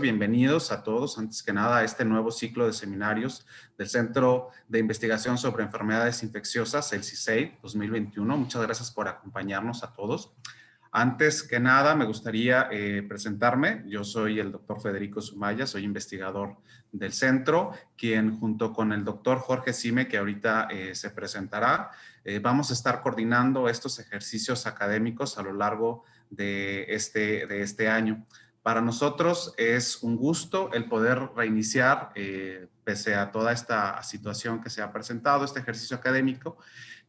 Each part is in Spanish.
Bienvenidos a todos, antes que nada, a este nuevo ciclo de seminarios del Centro de Investigación sobre Enfermedades Infecciosas, el CISEI 2021. Muchas gracias por acompañarnos a todos. Antes que nada, me gustaría presentarme. Yo soy el doctor Federico Sumaya, soy investigador del centro, quien junto con el doctor Jorge Sime, que ahorita se presentará, vamos a estar coordinando estos ejercicios académicos a lo largo de este año. Para nosotros es un gusto el poder reiniciar, pese a toda esta situación que se ha presentado, este ejercicio académico,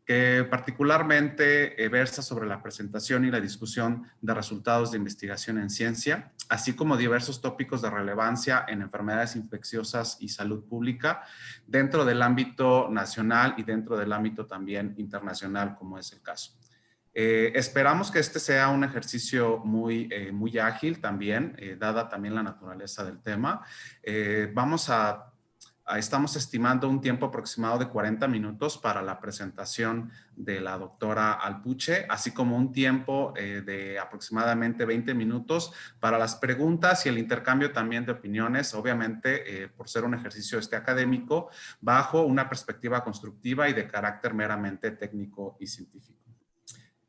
que particularmente versa sobre la presentación y la discusión de resultados de investigación en ciencia, así como diversos tópicos de relevancia en enfermedades infecciosas y salud pública dentro del ámbito nacional y dentro del ámbito también internacional, como es el caso. Esperamos que este sea un ejercicio muy ágil también, dada también la naturaleza del tema. Estamos estimando un tiempo aproximado de 40 minutos para la presentación de la doctora Alpuche, así como un tiempo de aproximadamente 20 minutos para las preguntas y el intercambio también de opiniones, obviamente por ser un ejercicio académico, bajo una perspectiva constructiva y de carácter meramente técnico y científico.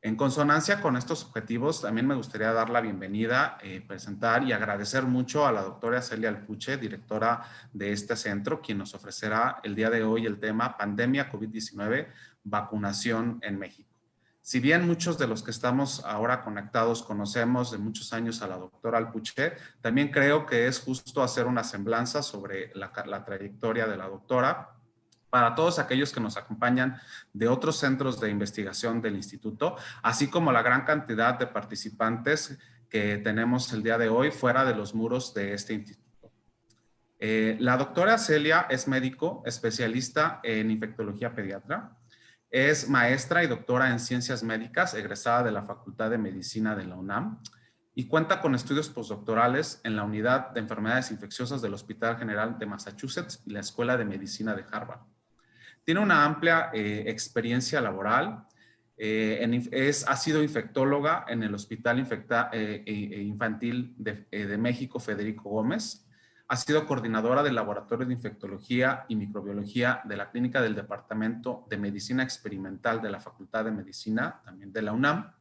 En consonancia con estos objetivos, también me gustaría dar la bienvenida, presentar y agradecer mucho a la doctora Celia Alpuche, directora de este centro, quien nos ofrecerá el día de hoy el tema Pandemia COVID-19, vacunación en México. Si bien muchos de los que estamos ahora conectados conocemos de muchos años a la doctora Alpuche, también creo que es justo hacer una semblanza sobre la trayectoria de la doctora, para todos aquellos que nos acompañan de otros centros de investigación del instituto, así como la gran cantidad de participantes que tenemos el día de hoy fuera de los muros de este instituto. La doctora Celia es médico, especialista en infectología pediatra, es maestra y doctora en ciencias médicas, egresada de la Facultad de Medicina de la UNAM, y cuenta con estudios postdoctorales en la Unidad de Enfermedades Infecciosas del Hospital General de Massachusetts y la Escuela de Medicina de Harvard. Tiene una amplia experiencia laboral. Ha sido infectóloga en el Hospital Infantil de México, Federico Gómez. Ha sido coordinadora del Laboratorio de Infectología y Microbiología de la Clínica del Departamento de Medicina Experimental de la Facultad de Medicina, también de la UNAM.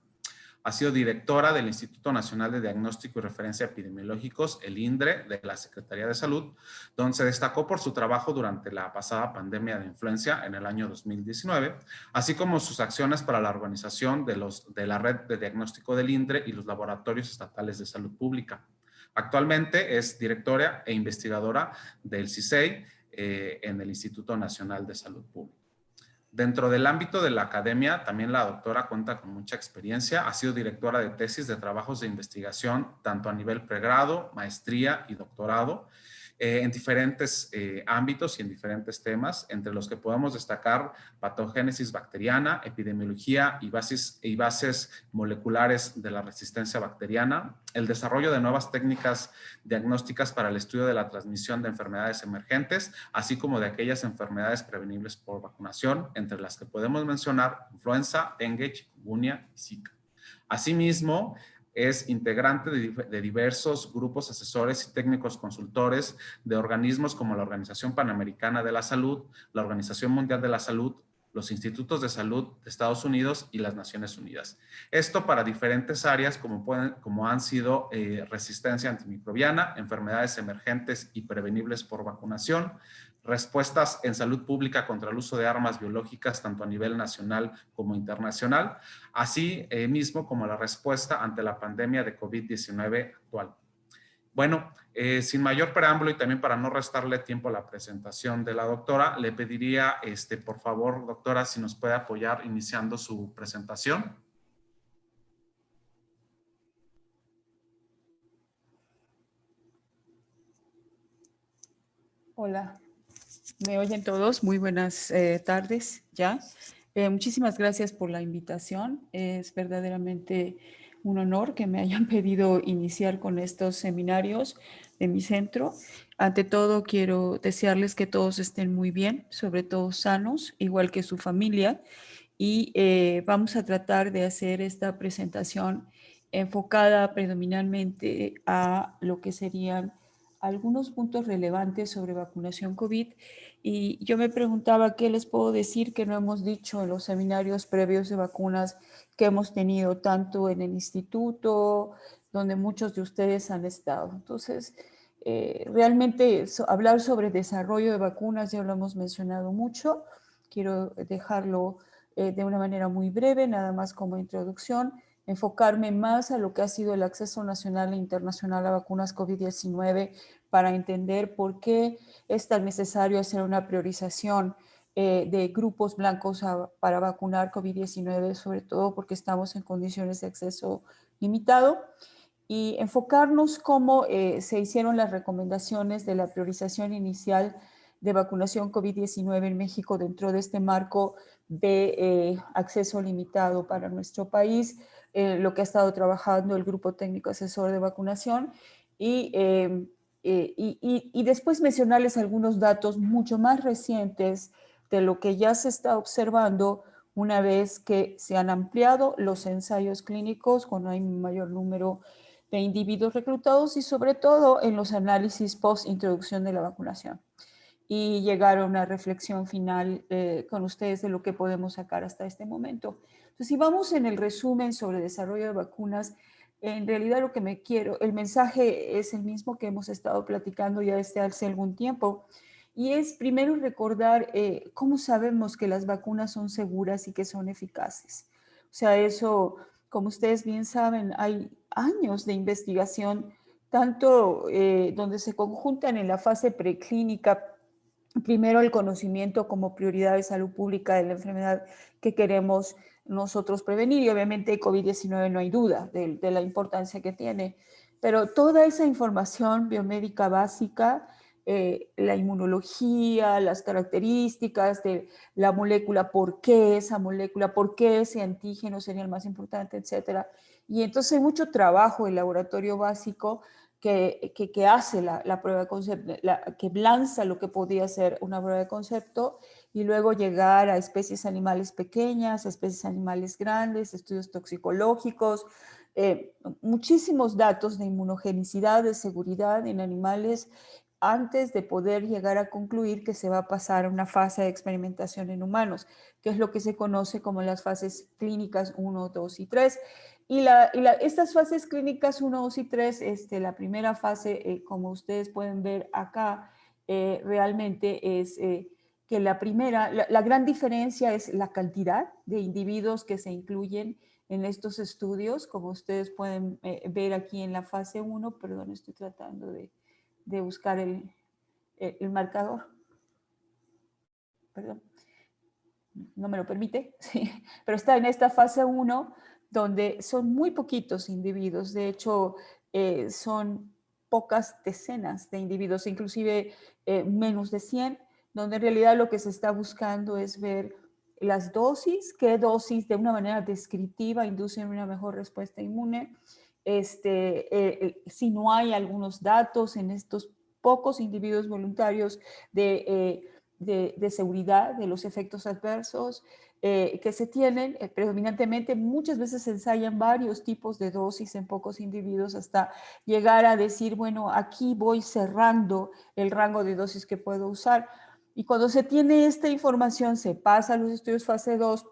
Ha sido directora del Instituto Nacional de Diagnóstico y Referencia Epidemiológicos, el INDRE, de la Secretaría de Salud, donde se destacó por su trabajo durante la pasada pandemia de influenza en el año 2019, así como sus acciones para la organización de la red de diagnóstico del INDRE y los laboratorios estatales de salud pública. Actualmente es directora e investigadora del CISEI en el Instituto Nacional de Salud Pública. Dentro del ámbito de la academia, también la doctora cuenta con mucha experiencia. Ha sido directora de tesis de trabajos de investigación, tanto a nivel pregrado, maestría y doctorado, en diferentes ámbitos y en diferentes temas, entre los que podemos destacar patogénesis bacteriana, epidemiología y bases moleculares de la resistencia bacteriana, el desarrollo de nuevas técnicas diagnósticas para el estudio de la transmisión de enfermedades emergentes, así como de aquellas enfermedades prevenibles por vacunación, entre las que podemos mencionar influenza, dengue, chikungunya y Zika. Asimismo, es integrante de diversos grupos asesores y técnicos consultores de organismos como la Organización Panamericana de la Salud, la Organización Mundial de la Salud, los Institutos de Salud de Estados Unidos y las Naciones Unidas. Esto para diferentes áreas como han sido resistencia antimicrobiana, enfermedades emergentes y prevenibles por vacunación, respuestas en salud pública contra el uso de armas biológicas tanto a nivel nacional como internacional, así mismo como la respuesta ante la pandemia de COVID-19 actual. Bueno, sin mayor preámbulo y también para no restarle tiempo a la presentación de la doctora, le pediría, por favor, doctora, si nos puede apoyar iniciando su presentación. Hola, ¿me oyen todos? Muy buenas tardes ya. Muchísimas gracias por la invitación. Es verdaderamente un honor que me hayan pedido iniciar con estos seminarios de mi centro. Ante todo, quiero desearles que todos estén muy bien, sobre todo sanos, igual que su familia. Y vamos a tratar de hacer esta presentación enfocada predominantemente a lo que serían algunos puntos relevantes sobre vacunación COVID y yo me preguntaba qué les puedo decir que no hemos dicho en los seminarios previos de vacunas que hemos tenido tanto en el instituto, donde muchos de ustedes han estado. Entonces, realmente hablar sobre desarrollo de vacunas ya lo hemos mencionado mucho. Quiero dejarlo de una manera muy breve, nada más como introducción, enfocarme más a lo que ha sido el acceso nacional e internacional a vacunas COVID-19 para entender por qué es tan necesario hacer una priorización de grupos blancos para vacunar COVID-19, sobre todo porque estamos en condiciones de acceso limitado, y enfocarnos cómo se hicieron las recomendaciones de la priorización inicial de vacunación COVID-19 en México dentro de este marco de acceso limitado para nuestro país, lo que ha estado trabajando el Grupo Técnico Asesor de Vacunación y después mencionarles algunos datos mucho más recientes de lo que ya se está observando una vez que se han ampliado los ensayos clínicos cuando hay un mayor número de individuos reclutados y sobre todo en los análisis post-introducción de la vacunación y llegar a una reflexión final con ustedes de lo que podemos sacar hasta este momento. Entonces, si vamos en el resumen sobre desarrollo de vacunas, en realidad lo que el mensaje es el mismo que hemos estado platicando ya desde hace algún tiempo, y es primero recordar cómo sabemos que las vacunas son seguras y que son eficaces. O sea, eso, como ustedes bien saben, hay años de investigación, tanto donde se conjuntan en la fase preclínica primero el conocimiento como prioridad de salud pública de la enfermedad que queremos nosotros prevenir y obviamente COVID-19 no hay duda de la importancia que tiene, pero toda esa información biomédica básica, la inmunología, las características de la molécula, por qué esa molécula, por qué ese antígeno sería el más importante, etcétera. Y entonces hay mucho trabajo en laboratorio básico que hace la prueba de concepto, que lanza lo que podía ser una prueba de concepto y luego llegar a especies animales pequeñas, a especies animales grandes, estudios toxicológicos, muchísimos datos de inmunogenicidad, de seguridad en animales antes de poder llegar a concluir que se va a pasar a una fase de experimentación en humanos, que es lo que se conoce como las fases clínicas 1, 2 y 3. Estas fases clínicas 1, 2 y 3, la primera fase, como ustedes pueden ver acá, realmente es que la gran diferencia es la cantidad de individuos que se incluyen en estos estudios, como ustedes pueden ver aquí en la fase 1, perdón, estoy tratando de buscar el marcador, perdón, no me lo permite, sí, pero está en esta fase 1 donde son muy poquitos individuos, de hecho son pocas decenas de individuos, inclusive menos de 100, donde en realidad lo que se está buscando es ver las dosis, qué dosis de una manera descriptiva inducen una mejor respuesta inmune, si no hay algunos datos en estos pocos individuos voluntarios de seguridad de los efectos adversos que se tienen predominantemente. Muchas veces se ensayan varios tipos de dosis en pocos individuos hasta llegar a decir, bueno, aquí voy cerrando el rango de dosis que puedo usar. Y cuando se tiene esta información, se pasa a los estudios fase 2,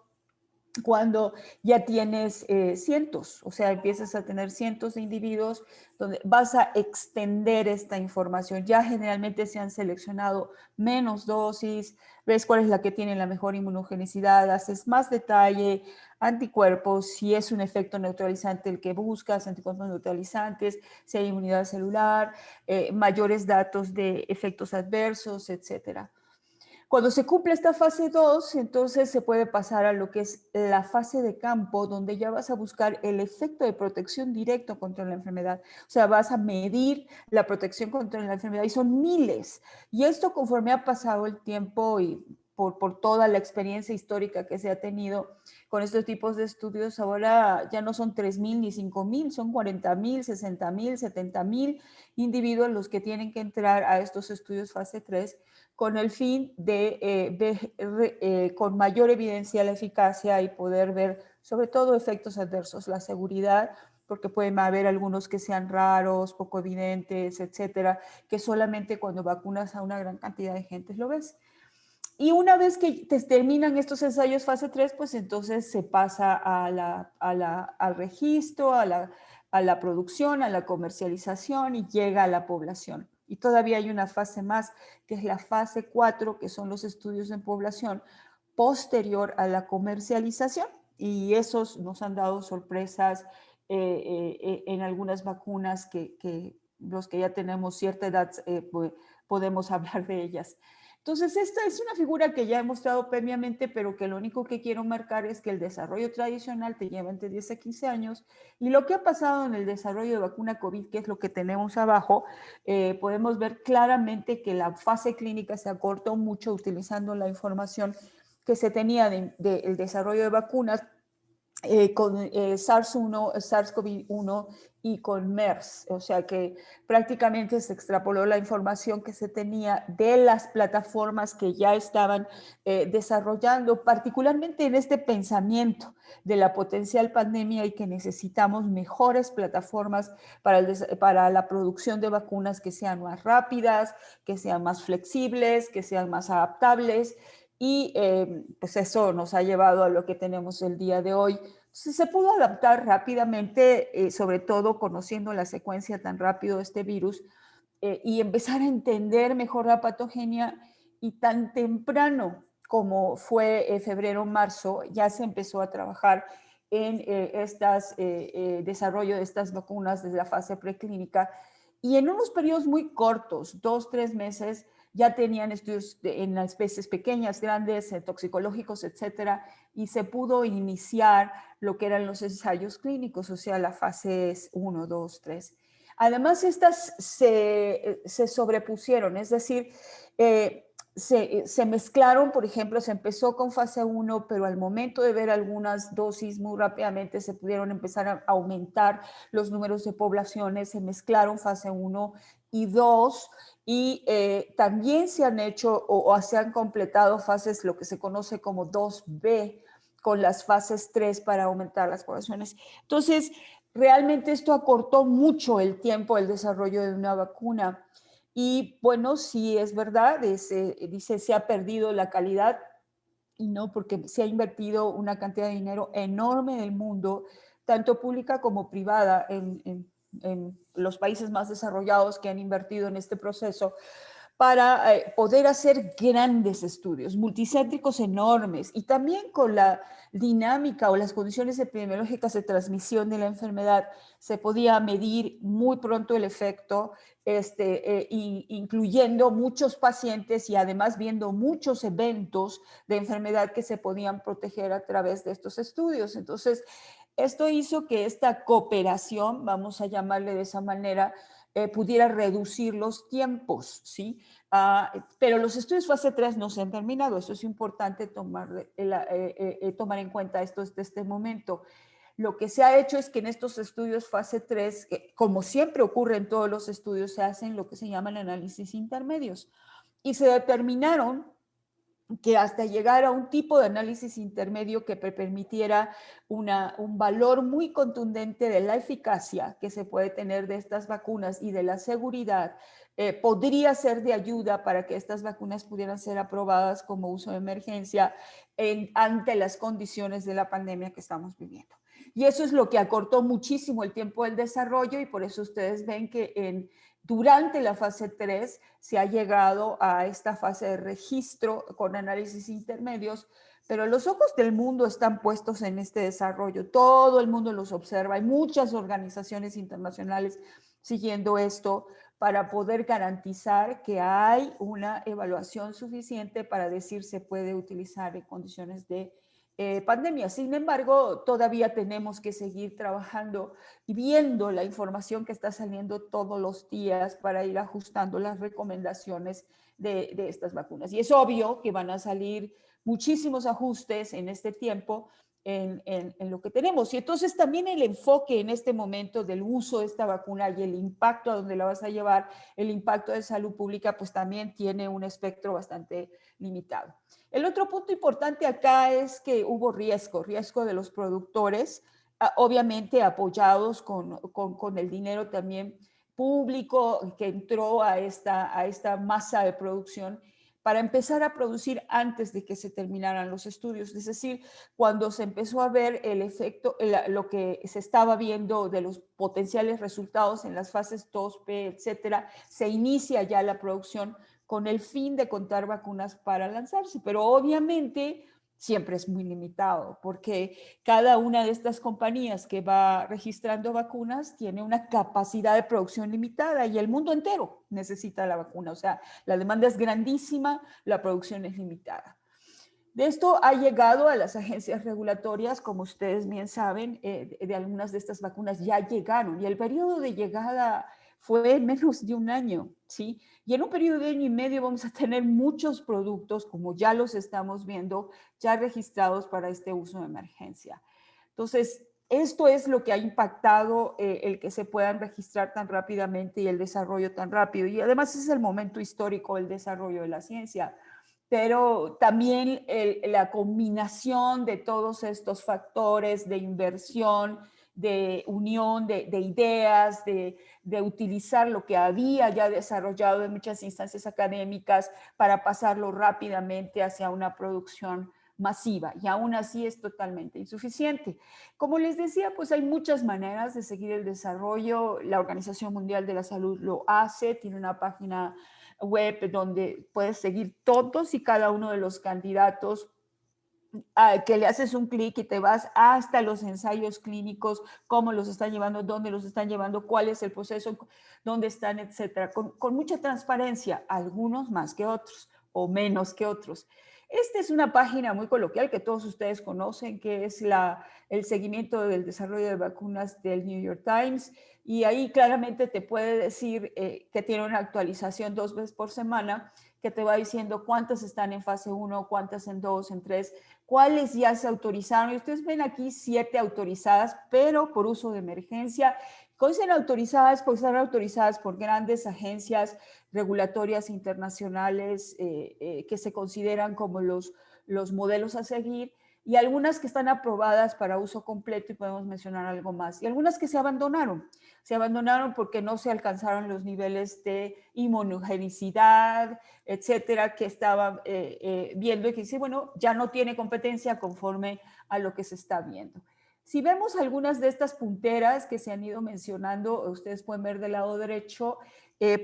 cuando ya tienes cientos, o sea, empiezas a tener cientos de individuos donde vas a extender esta información. Ya generalmente se han seleccionado menos dosis, ves cuál es la que tiene la mejor inmunogenicidad, haces más detalle, anticuerpos, si es un efecto neutralizante el que buscas, anticuerpos neutralizantes, si hay inmunidad celular, mayores datos de efectos adversos, etcétera. Cuando se cumple esta fase 2, entonces se puede pasar a lo que es la fase de campo, donde ya vas a buscar el efecto de protección directo contra la enfermedad. O sea, vas a medir la protección contra la enfermedad y son miles. Y esto conforme ha pasado el tiempo y por toda la experiencia histórica que se ha tenido con estos tipos de estudios, ahora ya no son 3,000 ni 5,000, son 40,000, 60,000, 70,000 individuos los que tienen que entrar a estos estudios fase 3 con el fin de ver con mayor evidencia la eficacia y poder ver sobre todo efectos adversos, la seguridad, porque pueden haber algunos que sean raros, poco evidentes, etcétera, que solamente cuando vacunas a una gran cantidad de gente lo ves. Y una vez que terminan estos ensayos fase 3, pues entonces se pasa al registro, a la producción, a la comercialización y llega a la población. Y todavía hay una fase más, que es la fase 4, que son los estudios en población posterior a la comercialización. Y esos nos han dado sorpresas en algunas vacunas que los que ya tenemos cierta edad podemos hablar de ellas. Entonces, esta es una figura que ya he mostrado previamente, pero que lo único que quiero marcar es que el desarrollo tradicional te lleva entre 10 a 15 años y lo que ha pasado en el desarrollo de vacuna COVID, que es lo que tenemos abajo, podemos ver claramente que la fase clínica se acortó mucho utilizando la información que se tenía del desarrollo de vacunas con SARS-CoV-1 y con MERS, o sea que prácticamente se extrapoló la información que se tenía de las plataformas que ya estaban desarrollando, particularmente en este pensamiento de la potencial pandemia y que necesitamos mejores plataformas para la producción de vacunas que sean más rápidas, que sean más flexibles, que sean más adaptables. Y pues eso nos ha llevado a lo que tenemos el día de hoy. Se pudo adaptar rápidamente, sobre todo conociendo la secuencia tan rápido de este virus, y empezar a entender mejor la patogenia, y tan temprano como fue febrero, marzo, ya se empezó a trabajar en desarrollo de estas vacunas desde la fase preclínica, y en unos periodos muy cortos, 2, 3 meses, ya tenían estudios en las especies pequeñas, grandes, toxicológicos, etcétera, y se pudo iniciar lo que eran los ensayos clínicos, o sea, la fase 1, 2, 3. Además, estas se sobrepusieron, es decir, se mezclaron, por ejemplo, se empezó con fase 1, pero al momento de ver algunas dosis muy rápidamente se pudieron empezar a aumentar los números de poblaciones, se mezclaron fase 1 y 2, y también se han hecho o se han completado fases, lo que se conoce como 2B, con las fases 3 para aumentar las poblaciones. Entonces, realmente esto acortó mucho el tiempo del desarrollo de una vacuna. Y bueno, sí es verdad, dice, se ha perdido la calidad, y no, porque se ha invertido una cantidad de dinero enorme en el mundo, tanto pública como privada, en los países más desarrollados que han invertido en este proceso, para poder hacer grandes estudios, multicéntricos enormes, y también con la dinámica o las condiciones epidemiológicas de transmisión de la enfermedad, se podía medir muy pronto el efecto, incluyendo muchos pacientes y además viendo muchos eventos de enfermedad que se podían proteger a través de estos estudios. Entonces, esto hizo que esta cooperación, vamos a llamarle de esa manera, pudiera reducir los tiempos, ¿sí? Pero los estudios fase 3 no se han terminado, eso es importante tomar en cuenta esto desde este momento. Lo que se ha hecho es que en estos estudios fase 3, como siempre ocurre en todos los estudios, se hacen lo que se llaman análisis intermedios, y se determinaron que hasta llegar a un tipo de análisis intermedio que permitiera un valor muy contundente de la eficacia que se puede tener de estas vacunas y de la seguridad, podría ser de ayuda para que estas vacunas pudieran ser aprobadas como uso de emergencia ante las condiciones de la pandemia que estamos viviendo. Y eso es lo que acortó muchísimo el tiempo del desarrollo, y por eso ustedes ven que durante la fase 3 se ha llegado a esta fase de registro con análisis intermedios, pero los ojos del mundo están puestos en este desarrollo. Todo el mundo los observa. Hay muchas organizaciones internacionales siguiendo esto para poder garantizar que hay una evaluación suficiente para decir se puede utilizar en condiciones de pandemia. Sin embargo, todavía tenemos que seguir trabajando y viendo la información que está saliendo todos los días para ir ajustando las recomendaciones de estas vacunas. Y es obvio que van a salir muchísimos ajustes en este tiempo en lo que tenemos. Y entonces también el enfoque en este momento del uso de esta vacuna y el impacto a donde la vas a llevar, el impacto de salud pública, pues también tiene un espectro bastante limitado. El otro punto importante acá es que hubo riesgo de los productores obviamente apoyados con el dinero también público que entró a esta masa de producción para empezar a producir antes de que se terminaran los estudios. Es decir, cuando se empezó a ver el efecto, lo que se estaba viendo de los potenciales resultados en las fases 2B, etcétera, se inicia ya la producción con el fin de contar vacunas para lanzarse. Pero obviamente siempre es muy limitado, porque cada una de estas compañías que va registrando vacunas tiene una capacidad de producción limitada y el mundo entero necesita la vacuna. O sea, la demanda es grandísima, la producción es limitada. De esto ha llegado a las agencias regulatorias, como ustedes bien saben, de algunas de estas vacunas ya llegaron y el periodo de llegada fue menos de un año, ¿sí? Y en un periodo de año y medio vamos a tener muchos productos, como ya los estamos viendo, ya registrados para este uso de emergencia. Entonces, esto es lo que ha impactado el que se puedan registrar tan rápidamente y el desarrollo tan rápido. Y además es el momento histórico del desarrollo de la ciencia. Pero también la combinación de todos estos factores de inversión, de unión de ideas, de utilizar lo que había ya desarrollado en muchas instancias académicas para pasarlo rápidamente hacia una producción masiva, y aún así es totalmente insuficiente. Como les decía, pues hay muchas maneras de seguir el desarrollo. La Organización Mundial de la Salud lo hace, tiene una página web donde puedes seguir todos y cada uno de los candidatos, que le haces un clic y te vas hasta los ensayos clínicos, cómo los están llevando, dónde los están llevando, cuál es el proceso, dónde están, etcétera, con mucha transparencia, algunos más que otros o menos que otros. Esta es una página muy coloquial que todos ustedes conocen, que es el seguimiento del desarrollo de vacunas del New York Times, y ahí claramente te puede decir que tiene una actualización 2 veces por semana, que te va diciendo cuántas están en fase 1, cuántas en 2, en 3, cuáles ya se autorizaron. Y ustedes ven aquí 7 autorizadas, pero por uso de emergencia. ¿Cómo son autorizadas? Pues están autorizadas por grandes agencias regulatorias internacionales que se consideran como los modelos a seguir, y algunas que están aprobadas para uso completo, y podemos mencionar algo más, y algunas que se abandonaron porque no se alcanzaron los niveles de inmunogenicidad, etcétera, que estaba viendo, y que dice, bueno, ya no tiene competencia conforme a lo que se está viendo. Si vemos algunas de estas punteras que se han ido mencionando, ustedes pueden ver del lado derecho,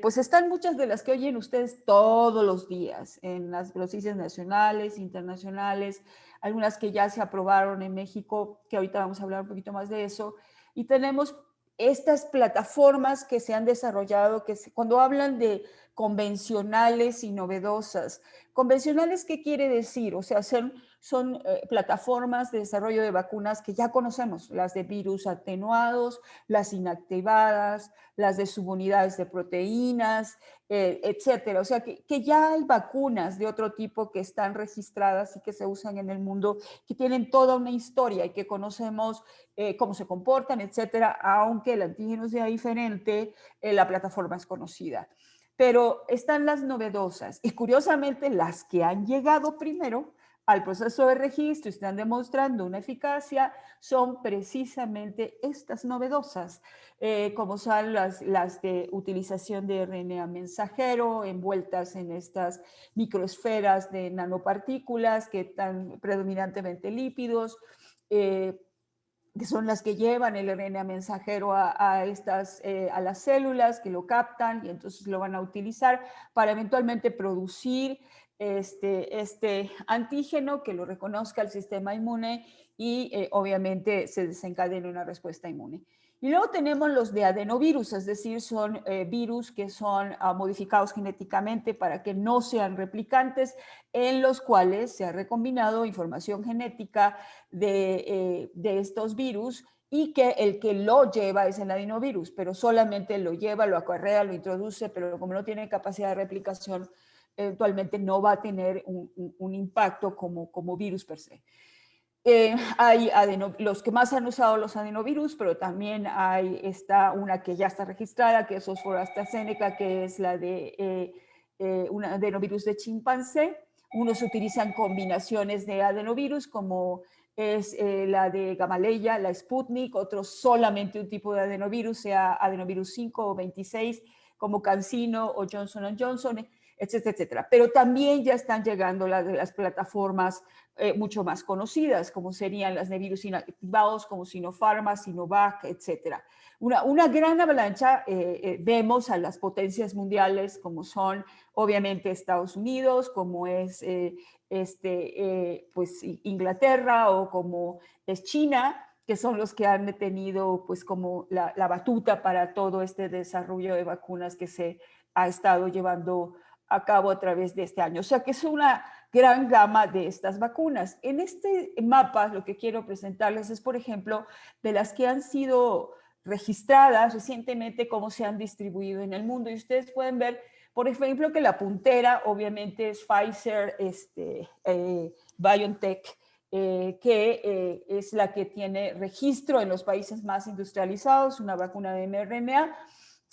pues están muchas de las que oyen ustedes todos los días en las noticias nacionales, internacionales, algunas que ya se aprobaron en México, que ahorita vamos a hablar un poquito más de eso, y tenemos estas plataformas que se han desarrollado, cuando hablan de convencionales y novedosas. ¿Convencionales qué quiere decir? O sea, son plataformas de desarrollo de vacunas que ya conocemos, las de virus atenuados, las inactivadas, las de subunidades de proteínas, etcétera. O sea, que ya hay vacunas de otro tipo que están registradas y que se usan en el mundo, que tienen toda una historia y que conocemos cómo se comportan, etcétera. Aunque el antígeno sea diferente, la plataforma es conocida. Pero están las novedosas y curiosamente las que han llegado primero al proceso de registro y están demostrando una eficacia son precisamente estas novedosas, como son las de utilización de RNA mensajero envueltas en estas microesferas de nanopartículas que están predominantemente lípidos, que son las que llevan el RNA mensajero a las células que lo captan y entonces lo van a utilizar para eventualmente producir este antígeno que lo reconozca el sistema inmune y obviamente se desencadena una respuesta inmune. Y luego tenemos los de adenovirus, es decir, son virus que son modificados genéticamente para que no sean replicantes, en los cuales se ha recombinado información genética de estos virus y que el que lo lleva es el adenovirus, pero solamente lo lleva, lo acarrea, lo introduce, pero como no tiene capacidad de replicación, eventualmente no va a tener un impacto como virus per se. Hay los que más han usado los adenovirus, pero también hay una que ya está registrada, que es Oxford AstraZeneca, que es la de un adenovirus de chimpancé. Unos utilizan combinaciones de adenovirus como es la de Gamaleya, la Sputnik, otro solamente un tipo de adenovirus, sea adenovirus 5 o 26, como CanSino o Johnson & Johnson, etcétera, etcétera. Pero también ya están llegando las plataformas mucho más conocidas, como serían las de virus inactivados, como Sinopharma, Sinovac, etcétera. Una gran avalancha, vemos a las potencias mundiales como son obviamente Estados Unidos, como es pues Inglaterra o como es China, que son los que han tenido pues como la batuta para todo este desarrollo de vacunas que se ha estado llevando a cabo a través de este año. O sea que es una gran gama de estas vacunas. En este mapa lo que quiero presentarles es, por ejemplo, de las que han sido registradas recientemente, cómo se han distribuido en el mundo. Y ustedes pueden ver, por ejemplo, que la puntera obviamente es Pfizer, BioNTech, que es la que tiene registro en los países más industrializados, una vacuna de mRNA.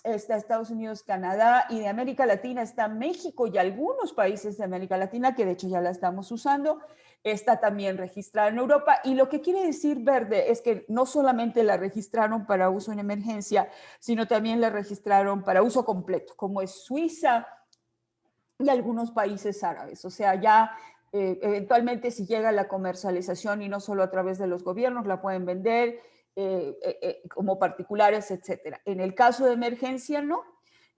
Está Estados Unidos, Canadá, y de América Latina está México y algunos países de América Latina, que de hecho ya la estamos usando. Está también registrada en Europa, y lo que quiere decir verde es que no solamente la registraron para uso en emergencia, sino también la registraron para uso completo, como es Suiza y algunos países árabes. O sea, ya eventualmente si llega la comercialización y no solo a través de los gobiernos, la pueden vender como particulares, etcétera. En el caso de emergencia, no.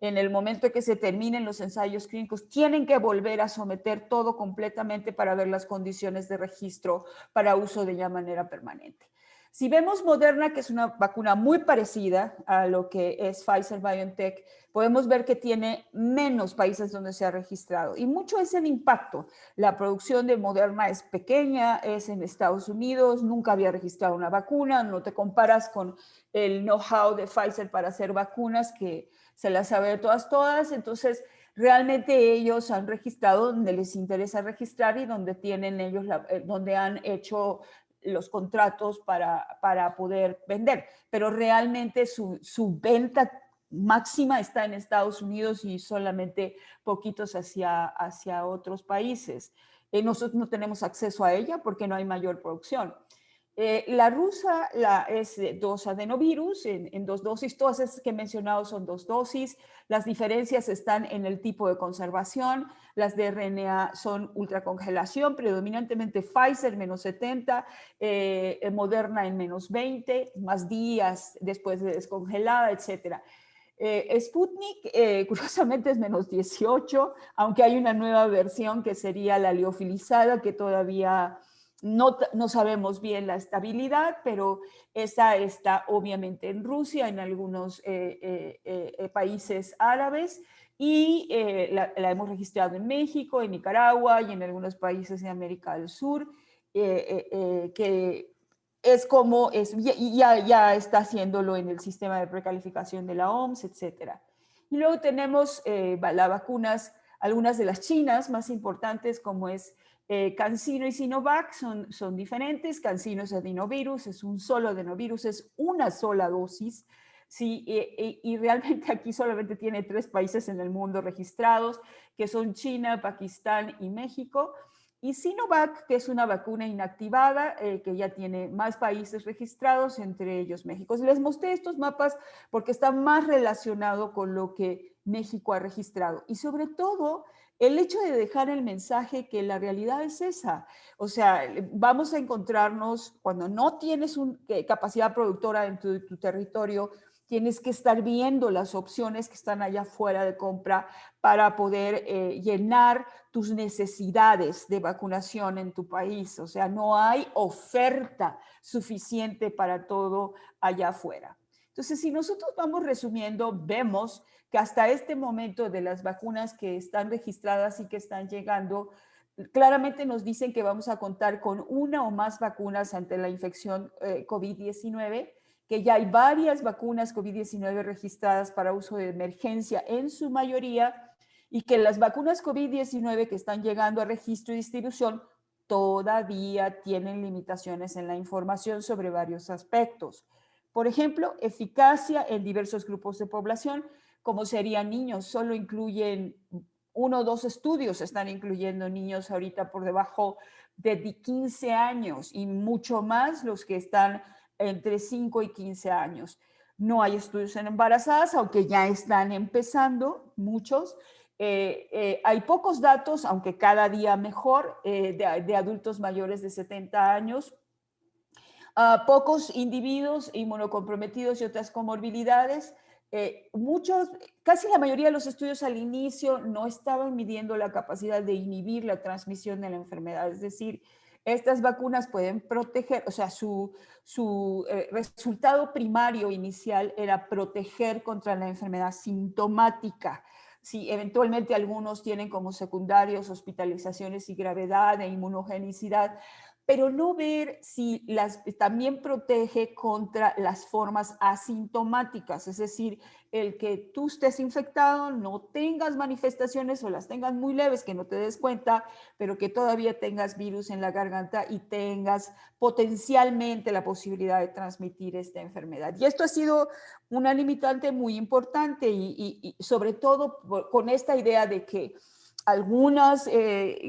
En el momento que se terminen los ensayos clínicos, tienen que volver a someter todo completamente para ver las condiciones de registro para uso de ya manera permanente. Si vemos Moderna, que es una vacuna muy parecida a lo que es Pfizer-BioNTech, podemos ver que tiene menos países donde se ha registrado. Y mucho es el impacto. La producción de Moderna es pequeña, es en Estados Unidos, nunca había registrado una vacuna, no te comparas con el know-how de Pfizer para hacer vacunas, que se las sabe de todas. Entonces, realmente ellos han registrado donde les interesa registrar y donde tienen ellos, donde han hecho los contratos para poder vender, pero realmente su venta máxima está en Estados Unidos y solamente poquitos hacia otros países. Nosotros no tenemos acceso a ella porque no hay mayor producción. La rusa es dos adenovirus en 2 dosis. Todas esas que he mencionado son 2 dosis. Las diferencias están en el tipo de conservación. Las de RNA son ultracongelación, predominantemente Pfizer menos 70, Moderna en menos 20, más días después de descongelada, etcétera. Sputnik, curiosamente, es menos 18, aunque hay una nueva versión que sería la liofilizada, que todavía no sabemos bien la estabilidad, pero esa está obviamente en Rusia, en algunos países árabes, y la hemos registrado en México, en Nicaragua y en algunos países de América del Sur, que es como ya está haciéndolo en el sistema de precalificación de la OMS, etcétera. Y luego tenemos las vacunas, algunas de las chinas más importantes, como es CanSino y Sinovac, son diferentes. CanSino es adenovirus, es un solo adenovirus, es una sola dosis. Sí, y realmente aquí solamente tiene 3 países en el mundo registrados, que son China, Pakistán y México. Y Sinovac, que es una vacuna inactivada, que ya tiene más países registrados, entre ellos México. Les mostré estos mapas porque está más relacionado con lo que México ha registrado. Y sobre todo, el hecho de dejar el mensaje que la realidad es esa. O sea, vamos a encontrarnos cuando no tienes capacidad productora en tu territorio, tienes que estar viendo las opciones que están allá afuera de compra para poder llenar tus necesidades de vacunación en tu país. O sea, no hay oferta suficiente para todo allá afuera. Entonces, si nosotros vamos resumiendo, vemos que hasta este momento de las vacunas que están registradas y que están llegando, claramente nos dicen que vamos a contar con una o más vacunas ante la infección COVID-19, que ya hay varias vacunas COVID-19 registradas para uso de emergencia en su mayoría, y que las vacunas COVID-19 que están llegando a registro y distribución todavía tienen limitaciones en la información sobre varios aspectos. Por ejemplo, eficacia en diversos grupos de población, como serían niños, solo incluyen 1 o 2 estudios están incluyendo niños ahorita por debajo de 15 años y mucho más los que están entre 5 y 15 años. No hay estudios en embarazadas, aunque ya están empezando muchos. Hay pocos datos, aunque cada día mejor, de adultos mayores de 70 años. Pocos individuos inmunocomprometidos y otras comorbilidades. Casi la mayoría de los estudios al inicio no estaban midiendo la capacidad de inhibir la transmisión de la enfermedad. Es decir, estas vacunas pueden proteger, o sea, su resultado primario inicial era proteger contra la enfermedad sintomática. Sí, eventualmente algunos tienen como secundarios hospitalizaciones y gravedad e inmunogenicidad, pero no ver si también protege contra las formas asintomáticas, es decir, el que tú estés infectado, no tengas manifestaciones o las tengas muy leves, que no te des cuenta, pero que todavía tengas virus en la garganta y tengas potencialmente la posibilidad de transmitir esta enfermedad. Y esto ha sido una limitante muy importante y sobre todo con esta idea de que algunos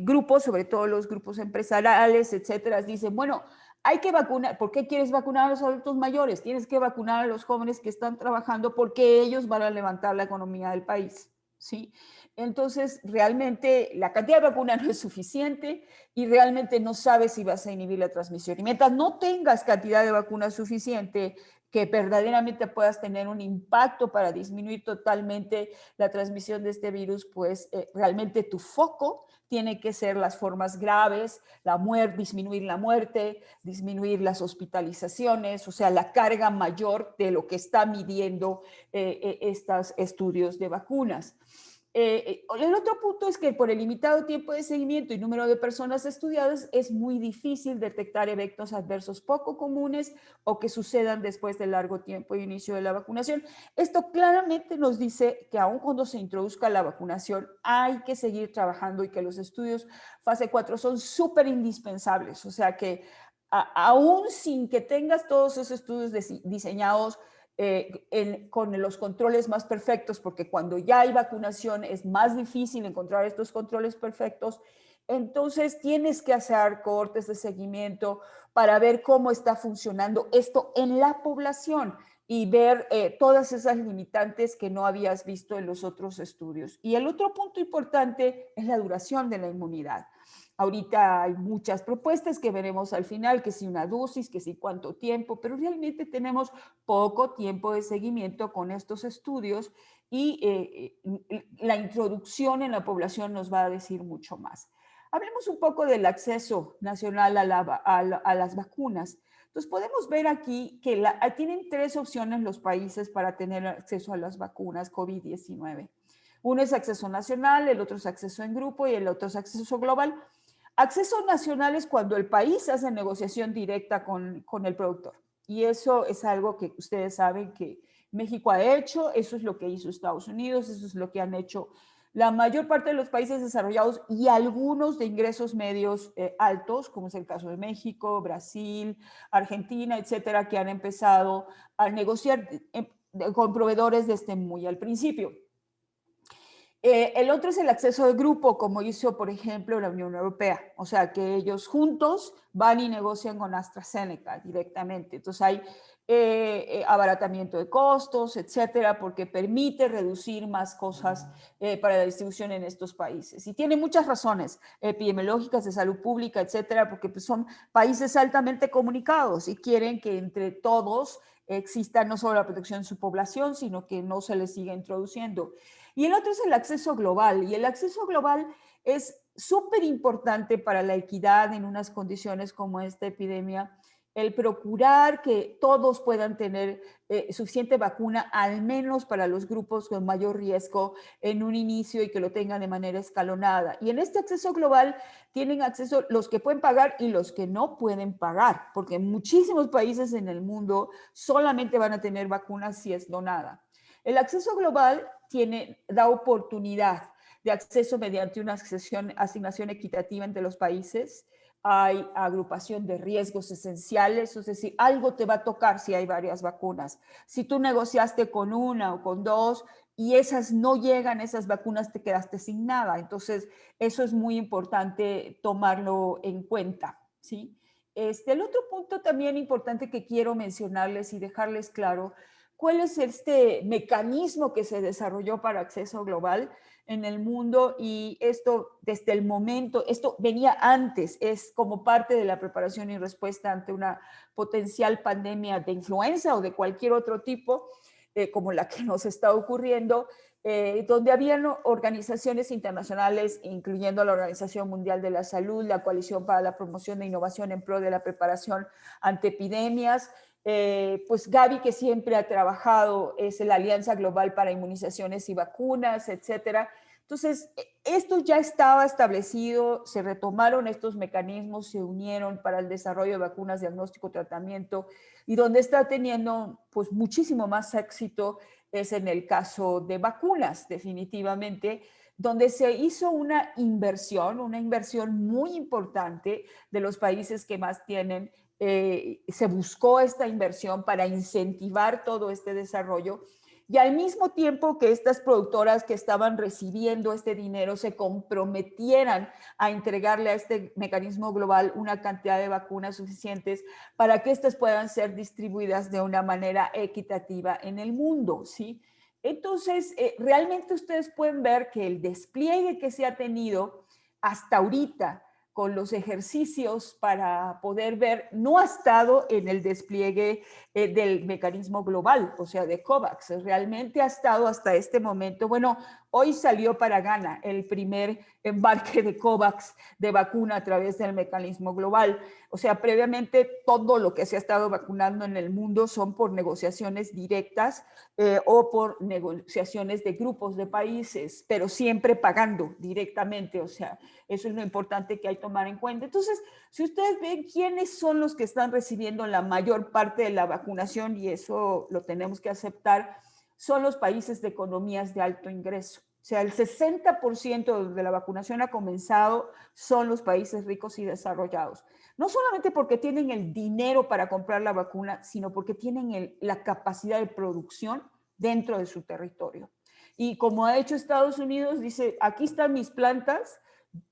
grupos, sobre todo los grupos empresariales, etcétera, dicen, bueno, hay que vacunar. ¿Por qué quieres vacunar a los adultos mayores? Tienes que vacunar a los jóvenes que están trabajando porque ellos van a levantar la economía del país, ¿sí? Entonces, realmente la cantidad de vacunas no es suficiente y realmente no sabes si vas a inhibir la transmisión. Y mientras no tengas cantidad de vacunas suficiente, que verdaderamente puedas tener un impacto para disminuir totalmente la transmisión de este virus, pues realmente tu foco tiene que ser las formas graves, disminuir la muerte, disminuir las hospitalizaciones, o sea, la carga mayor de lo que está midiendo estos estudios de vacunas. El otro punto es que por el limitado tiempo de seguimiento y número de personas estudiadas es muy difícil detectar eventos adversos poco comunes o que sucedan después de largo tiempo de inicio de la vacunación. Esto claramente nos dice que aun cuando se introduzca la vacunación hay que seguir trabajando y que los estudios fase 4 son súper indispensables. O sea que aún sin que tengas todos esos estudios diseñados con los controles más perfectos, porque cuando ya hay vacunación es más difícil encontrar estos controles perfectos, entonces tienes que hacer cortes de seguimiento para ver cómo está funcionando esto en la población y ver todas esas limitantes que no habías visto en los otros estudios. Y el otro punto importante es la duración de la inmunidad. Ahorita hay muchas propuestas que veremos al final, que si una dosis, que si cuánto tiempo, pero realmente tenemos poco tiempo de seguimiento con estos estudios y la introducción en la población nos va a decir mucho más. Hablemos un poco del acceso nacional a las vacunas. Entonces podemos ver aquí que tienen 3 opciones los países para tener acceso a las vacunas COVID-19. Uno es acceso nacional, el otro es acceso en grupo y el otro es acceso global. Acceso nacional es cuando el país hace negociación directa con el productor. Y eso es algo que ustedes saben que México ha hecho, eso es lo que hizo Estados Unidos, eso es lo que han hecho la mayor parte de los países desarrollados y algunos de ingresos medios altos, como es el caso de México, Brasil, Argentina, etcétera, que han empezado a negociar con proveedores desde muy al principio. El otro es el acceso de grupo, como hizo, por ejemplo, la Unión Europea. O sea, que ellos juntos van y negocian con AstraZeneca directamente. Entonces hay abaratamiento de costos, etcétera, porque permite reducir más cosas para la distribución en estos países. Y tiene muchas razones epidemiológicas, de salud pública, etcétera, porque pues, son países altamente comunicados y quieren que entre todos exista no solo la protección de su población, sino que no se les siga introduciendo. Y el otro es el acceso global. Y el acceso global es súper importante para la equidad en unas condiciones como esta epidemia, el procurar que todos puedan tener suficiente vacuna, al menos para los grupos con mayor riesgo en un inicio y que lo tengan de manera escalonada. Y en este acceso global tienen acceso los que pueden pagar y los que no pueden pagar, porque muchísimos países en el mundo solamente van a tener vacunas si es donada. El acceso global da oportunidad de acceso mediante una asignación equitativa entre los países hay agrupación de riesgos esenciales, es decir, algo te va a tocar si hay varias vacunas. Si tú negociaste con una o con dos y esas no llegan, esas vacunas, te quedaste sin nada. Entonces, eso es muy importante tomarlo en cuenta, ¿sí? El otro punto también importante que quiero mencionarles y dejarles claro, ¿cuál es este mecanismo que se desarrolló para acceso global en el mundo? Y esto desde el momento, esto venía antes, es como parte de la preparación y respuesta ante una potencial pandemia de influenza o de cualquier otro tipo, como la que nos está ocurriendo, donde habían organizaciones internacionales, incluyendo la Organización Mundial de la Salud, la Coalición para la Promoción de Innovación en Pro de la Preparación ante Epidemias, pues Gavi, que siempre ha trabajado, es la Alianza Global para Inmunizaciones y Vacunas, etcétera. Entonces, esto ya estaba establecido, se retomaron estos mecanismos, se unieron para el desarrollo de vacunas, diagnóstico, tratamiento, y donde está teniendo pues muchísimo más éxito es en el caso de vacunas, definitivamente, donde se hizo una inversión muy importante de los países que más tienen. Se buscó esta inversión para incentivar todo este desarrollo y al mismo tiempo que estas productoras que estaban recibiendo este dinero se comprometieran a entregarle a este mecanismo global una cantidad de vacunas suficientes para que estas puedan ser distribuidas de una manera equitativa en el mundo, ¿sí? Entonces, realmente ustedes pueden ver que el despliegue que se ha tenido hasta ahorita con los ejercicios para poder ver, no ha estado en el despliegue del mecanismo global, o sea, de COVAX. Realmente ha estado hasta este momento, bueno, hoy salió para Ghana el primer embarque de COVAX de vacuna a través del mecanismo global. O sea, previamente todo lo que se ha estado vacunando en el mundo son por negociaciones directas o por negociaciones de grupos de países, pero siempre pagando directamente, o sea, eso es lo importante que hay que tomar en cuenta. Entonces, si ustedes ven quiénes son los que están recibiendo la mayor parte de la vacunación, y eso lo tenemos que aceptar, son los países de economías de alto ingreso. O sea, el 60% de la vacunación ha comenzado son los países ricos y desarrollados. No solamente porque tienen el dinero para comprar la vacuna, sino porque tienen la capacidad de producción dentro de su territorio. Y como ha hecho Estados Unidos, dice, aquí están mis plantas,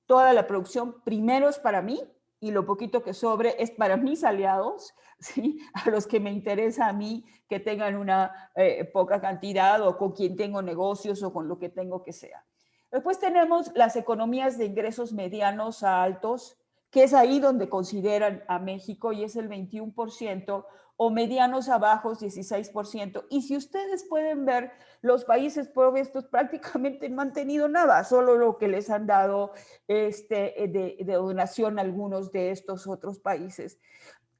toda la producción primero es para mí y lo poquito que sobre es para mis aliados, ¿sí? A los que me interesa a mí que tengan una poca cantidad o con quien tengo negocios o con lo que tengo que sea. Después tenemos las economías de ingresos medianos a altos, que es ahí donde consideran a México y es el 21%, o medianos a bajos 16%. Y si ustedes pueden ver, los países provistos prácticamente no han tenido nada, solo lo que les han dado de donación a algunos de estos otros países.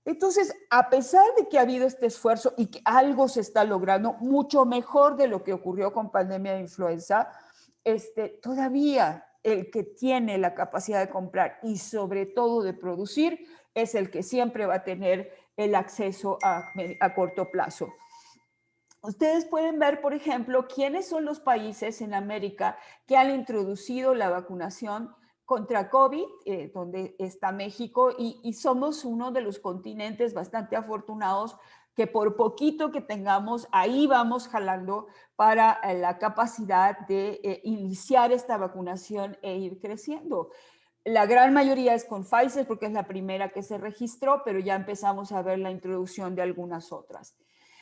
Entonces, a pesar de que ha habido este esfuerzo y que algo se está logrando, mucho mejor de lo que ocurrió con pandemia de influenza, todavía el que tiene la capacidad de comprar y sobre todo de producir es el que siempre va a tener el acceso a corto plazo. Ustedes pueden ver, por ejemplo, quiénes son los países en América que han introducido la vacunación contra COVID, donde está México, y somos uno de los continentes bastante afortunados que por poquito que tengamos, ahí vamos jalando para la capacidad de iniciar esta vacunación e ir creciendo. La gran mayoría es con Pfizer porque es la primera que se registró, pero ya empezamos a ver la introducción de algunas otras.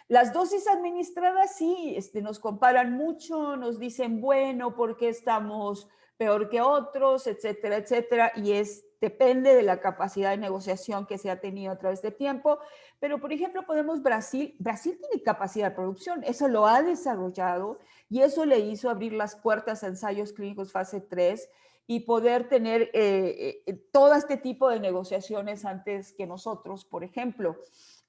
Las dosis administradas sí, nos comparan mucho, nos dicen, bueno, ¿por qué estamos peor que otros, etcétera, etcétera? Y depende de la capacidad de negociación que se ha tenido a través de tiempo. Pero, por ejemplo, podemos Brasil tiene capacidad de producción, eso lo ha desarrollado y eso le hizo abrir las puertas a ensayos clínicos fase 3 y poder tener todo este tipo de negociaciones antes que nosotros, por ejemplo.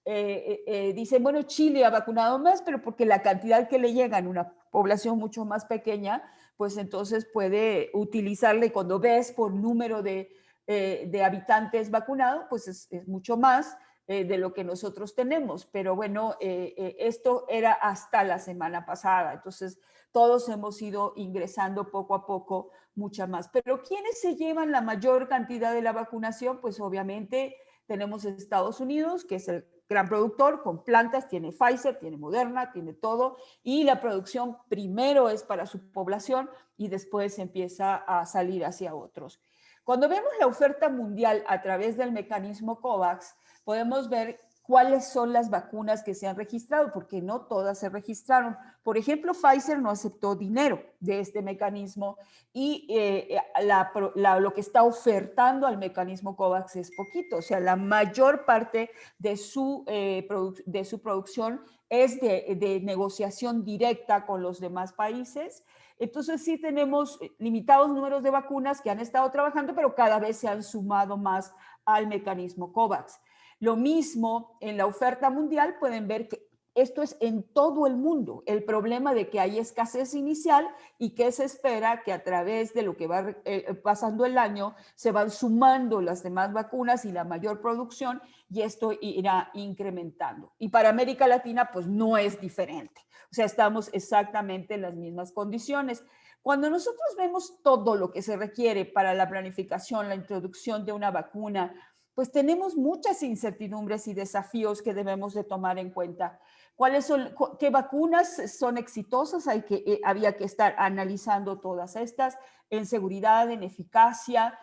Dicen, bueno, Chile ha vacunado más, pero porque la cantidad que le llega en una población mucho más pequeña, pues entonces puede utilizarle cuando ves por número de habitantes vacunados, pues es mucho más, de lo que nosotros tenemos. Pero bueno, esto era hasta la semana pasada. Entonces, todos hemos ido ingresando poco a poco mucha más. Pero ¿quiénes se llevan la mayor cantidad de la vacunación? Pues obviamente tenemos Estados Unidos, que es el gran productor con plantas, tiene Pfizer, tiene Moderna, tiene todo, y la producción primero es para su población y después empieza a salir hacia otros. Cuando vemos la oferta mundial a través del mecanismo COVAX, podemos ver cuáles son las vacunas que se han registrado, porque no todas se registraron. Por ejemplo, Pfizer no aceptó dinero de este mecanismo y lo que está ofertando al mecanismo COVAX es poquito. O sea, la mayor parte de su producción es de negociación directa con los demás países. Entonces sí tenemos limitados números de vacunas que han estado trabajando, pero cada vez se han sumado más al mecanismo COVAX. Lo mismo en la oferta mundial, pueden ver que esto es en todo el mundo, el problema de que hay escasez inicial y que se espera que a través de lo que va pasando el año se van sumando las demás vacunas y la mayor producción y esto irá incrementando. Y para América Latina pues no es diferente, o sea, estamos exactamente en las mismas condiciones. Cuando nosotros vemos todo lo que se requiere para la planificación, la introducción de una vacuna, pues tenemos muchas incertidumbres y desafíos que debemos de tomar en cuenta. ¿Cuáles son, qué vacunas son exitosas? Había que estar analizando todas estas en seguridad, en eficacia,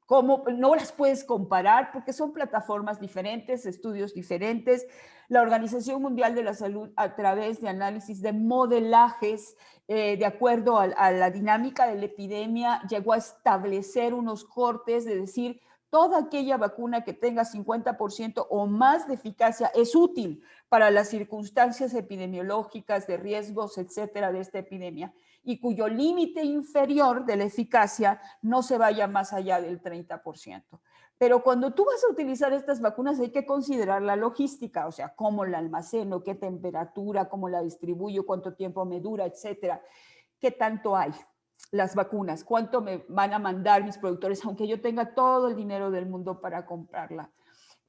cómo no las puedes comparar porque son plataformas diferentes, estudios diferentes. La Organización Mundial de la Salud, a través de análisis de modelajes, de acuerdo a la dinámica de la epidemia, llegó a establecer unos cortes de decir toda aquella vacuna que tenga 50% o más de eficacia es útil para las circunstancias epidemiológicas de riesgos, etcétera, de esta epidemia, y cuyo límite inferior de la eficacia no se vaya más allá del 30%. Pero cuando tú vas a utilizar estas vacunas hay que considerar la logística, o sea, cómo la almaceno, qué temperatura, cómo la distribuyo, cuánto tiempo me dura, etcétera. ¿Qué tanto hay? Las vacunas, cuánto me van a mandar mis productores, aunque yo tenga todo el dinero del mundo para comprarla.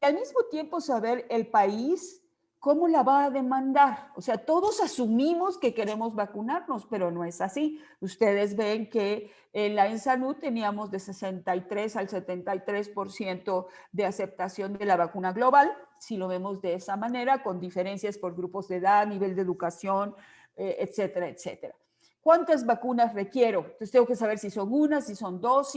Y al mismo tiempo saber el país cómo la va a demandar. O sea, todos asumimos que queremos vacunarnos, pero no es así. Ustedes ven que en la ENSANUD teníamos de 63 al 73% de aceptación de la vacuna global, si lo vemos de esa manera, con diferencias por grupos de edad, nivel de educación, etcétera, etcétera. ¿Cuántas vacunas requiero? Entonces tengo que saber si son una, si son dos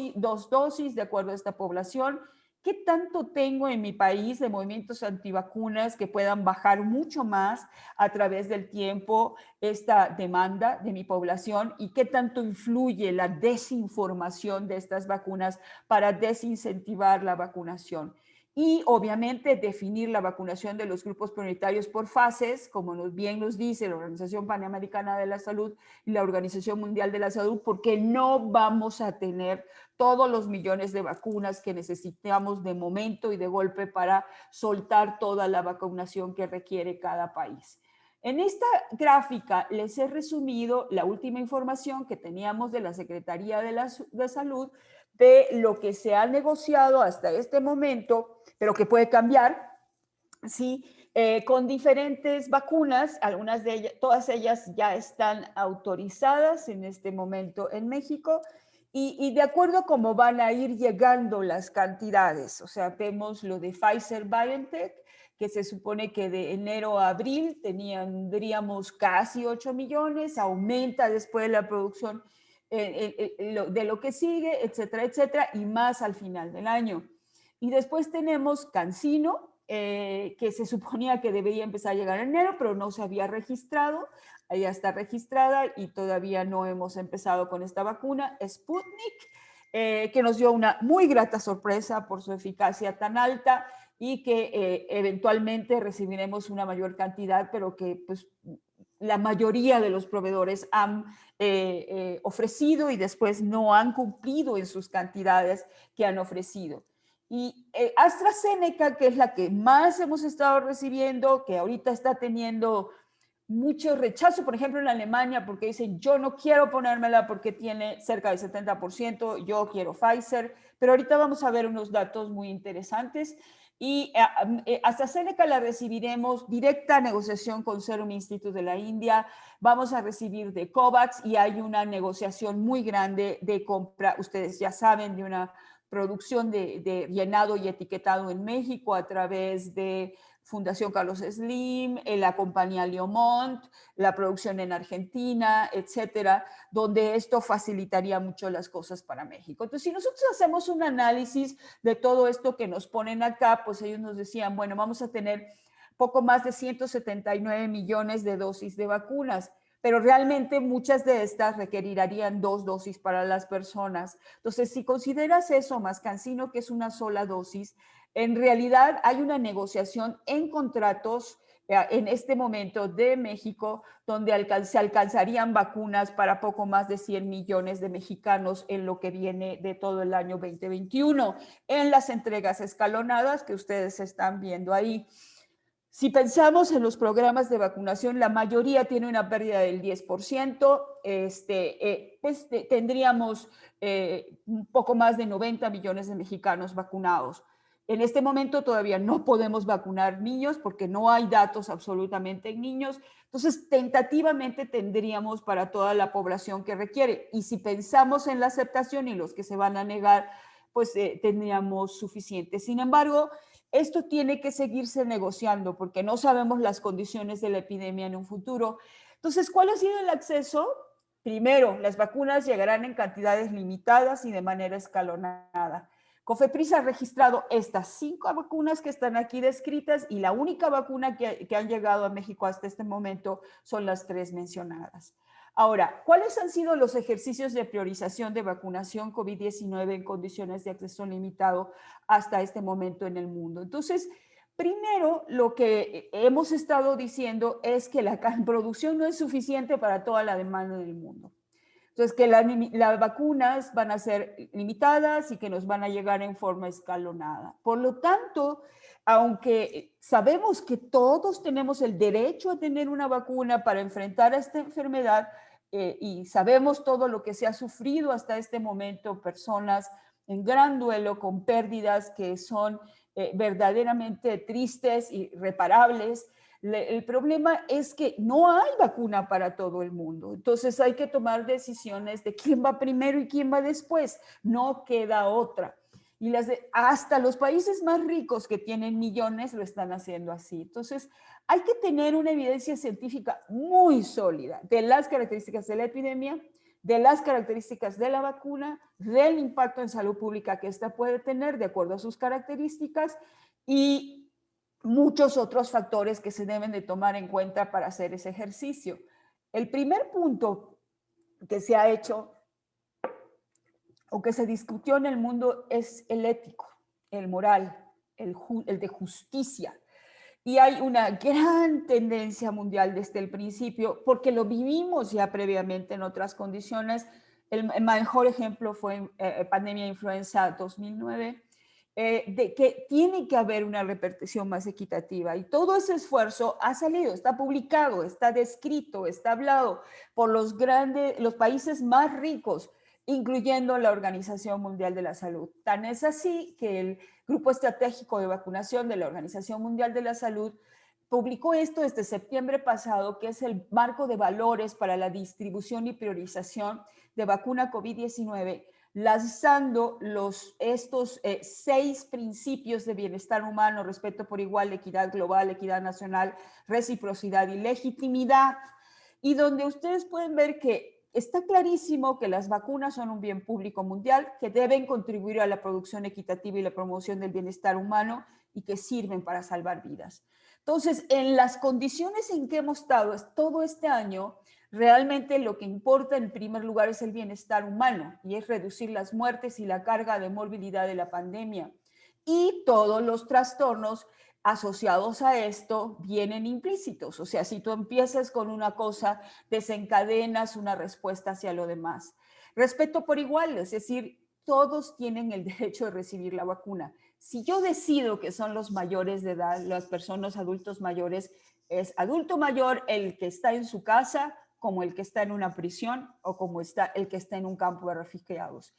dosis, de acuerdo a esta población. ¿Qué tanto tengo en mi país de movimientos antivacunas que puedan bajar mucho más a través del tiempo esta demanda de mi población? ¿Y qué tanto influye la desinformación de estas vacunas para desincentivar la vacunación? Y obviamente definir la vacunación de los grupos prioritarios por fases, como bien nos dice la Organización Panamericana de la Salud y la Organización Mundial de la Salud, porque no vamos a tener todos los millones de vacunas que necesitamos de momento y de golpe para soltar toda la vacunación que requiere cada país. En esta gráfica les he resumido la última información que teníamos de la Secretaría de Salud de lo que se ha negociado hasta este momento, pero que puede cambiar, ¿sí? Con diferentes vacunas, algunas de ellas, todas ellas ya están autorizadas en este momento en México y de acuerdo a cómo van a ir llegando las cantidades, o sea, vemos lo de Pfizer-BioNTech, que se supone que de enero a abril tendríamos casi 8 millones, aumenta después la producción de lo que sigue, etcétera, etcétera, y más al final del año. Y después tenemos CanSino, que se suponía que debería empezar a llegar en enero, pero no se había registrado. Ya está registrada y todavía no hemos empezado con esta vacuna. Sputnik, que nos dio una muy grata sorpresa por su eficacia tan alta y que eventualmente recibiremos una mayor cantidad, pero que pues la mayoría de los proveedores han ofrecido y después no han cumplido en sus cantidades que han ofrecido. Y AstraZeneca, que es la que más hemos estado recibiendo, que ahorita está teniendo mucho rechazo, por ejemplo, en Alemania, porque dicen, yo no quiero ponérmela porque tiene cerca del 70%, yo quiero Pfizer, pero ahorita vamos a ver unos datos muy interesantes. Y AstraZeneca la recibiremos directa negociación con Serum Institute de la India, vamos a recibir de COVAX y hay una negociación muy grande de compra, ustedes ya saben, de una producción de llenado y etiquetado en México a través de Fundación Carlos Slim, la compañía Leomont, la producción en Argentina, etcétera, donde esto facilitaría mucho las cosas para México. Entonces, si nosotros hacemos un análisis de todo esto que nos ponen acá, pues ellos nos decían, bueno, vamos a tener poco más de 179 millones de dosis de vacunas, pero realmente muchas de estas requerirían 2 dosis para las personas. Entonces, si consideras eso más CanSino, que es una sola dosis, en realidad hay una negociación en contratos en este momento de México, donde se alcanzarían vacunas para poco más de 100 millones de mexicanos en lo que viene de todo el año 2021, en las entregas escalonadas que ustedes están viendo ahí. Si pensamos en los programas de vacunación, la mayoría tiene una pérdida del 10%, pues tendríamos un poco más de 90 millones de mexicanos vacunados. En este momento todavía no podemos vacunar niños porque no hay datos absolutamente en niños. Entonces, tentativamente tendríamos para toda la población que requiere. Y si pensamos en la aceptación y los que se van a negar, pues tendríamos suficiente. Sin embargo, esto tiene que seguirse negociando porque no sabemos las condiciones de la epidemia en un futuro. Entonces, ¿cuál ha sido el acceso? Primero, las vacunas llegarán en cantidades limitadas y de manera escalonada. COFEPRIS ha registrado estas 5 vacunas que están aquí descritas y la única vacuna que han llegado a México hasta este momento son las 3 mencionadas. Ahora, ¿cuáles han sido los ejercicios de priorización de vacunación COVID-19 en condiciones de acceso limitado hasta este momento en el mundo? Entonces, primero, lo que hemos estado diciendo es que la producción no es suficiente para toda la demanda del mundo. Entonces, que las vacunas van a ser limitadas y que nos van a llegar en forma escalonada. Por lo tanto, aunque sabemos que todos tenemos el derecho a tener una vacuna para enfrentar a esta enfermedad y sabemos todo lo que se ha sufrido hasta este momento, personas en gran duelo con pérdidas que son verdaderamente tristes y irreparables, el problema es que no hay vacuna para todo el mundo. Entonces hay que tomar decisiones de quién va primero y quién va después. No queda otra. Y hasta los países más ricos que tienen millones lo están haciendo así. Entonces hay que tener una evidencia científica muy sólida de las características de la epidemia, de las características de la vacuna, del impacto en salud pública que ésta puede tener de acuerdo a sus características y muchos otros factores que se deben de tomar en cuenta para hacer ese ejercicio. El primer punto que se ha hecho o que se discutió en el mundo es el ético, el moral, el de justicia. Y hay una gran tendencia mundial desde el principio, porque lo vivimos ya previamente en otras condiciones. El mejor ejemplo fue pandemia de influenza 2009, de que tiene que haber una repartición más equitativa. Y todo ese esfuerzo ha salido, está publicado, está descrito, está hablado por los países más ricos, incluyendo la Organización Mundial de la Salud. Tan es así que el Grupo Estratégico de Vacunación de la Organización Mundial de la Salud publicó esto desde septiembre pasado, que es el marco de valores para la distribución y priorización de vacuna COVID-19, lanzando estos 6 principios de bienestar humano, respeto por igual, equidad global, equidad nacional, reciprocidad y legitimidad, y donde ustedes pueden ver que está clarísimo que las vacunas son un bien público mundial, que deben contribuir a la producción equitativa y la promoción del bienestar humano y que sirven para salvar vidas. Entonces, en las condiciones en que hemos estado todo este año, realmente lo que importa en primer lugar es el bienestar humano y es reducir las muertes y la carga de morbilidad de la pandemia. Y todos los trastornos asociados a esto vienen implícitos. O sea, si tú empiezas con una cosa, desencadenas una respuesta hacia lo demás. Respeto por igual, es decir, todos tienen el derecho de recibir la vacuna. Si yo decido que son los mayores de edad, las personas adultos mayores, es adulto mayor el que está en su casa, como el que está en una prisión o como está el que está en un campo de refugiados.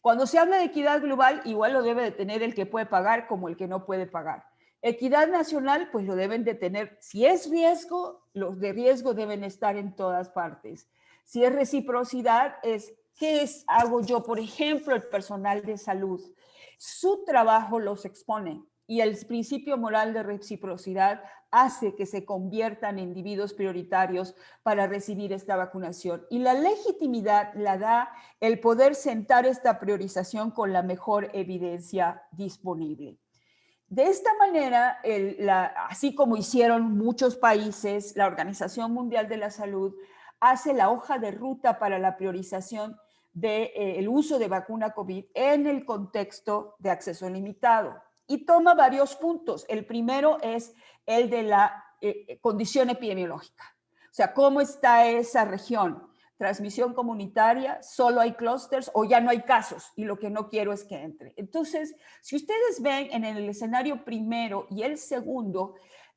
Cuando se habla de equidad global, igual lo debe de tener el que puede pagar como el que no puede pagar. Equidad nacional, pues lo deben de tener. Si es riesgo, los de riesgo deben estar en todas partes. Si es reciprocidad, hago yo? Por ejemplo, el personal de salud. Su trabajo los expone y el principio moral de reciprocidad hace que se conviertan en individuos prioritarios para recibir esta vacunación. Y la legitimidad la da el poder sentar esta priorización con la mejor evidencia disponible. De esta manera, así como hicieron muchos países, la Organización Mundial de la Salud hace la hoja de ruta para la priorización del uso de vacuna COVID en el contexto de acceso limitado. Y toma varios puntos. El primero es el de la condición epidemiológica. O sea, ¿cómo está esa región? Transmisión comunitaria, solo hay clústeres o ya no hay casos y lo que no quiero es que entre. Entonces, si ustedes ven en el escenario primero y el segundo,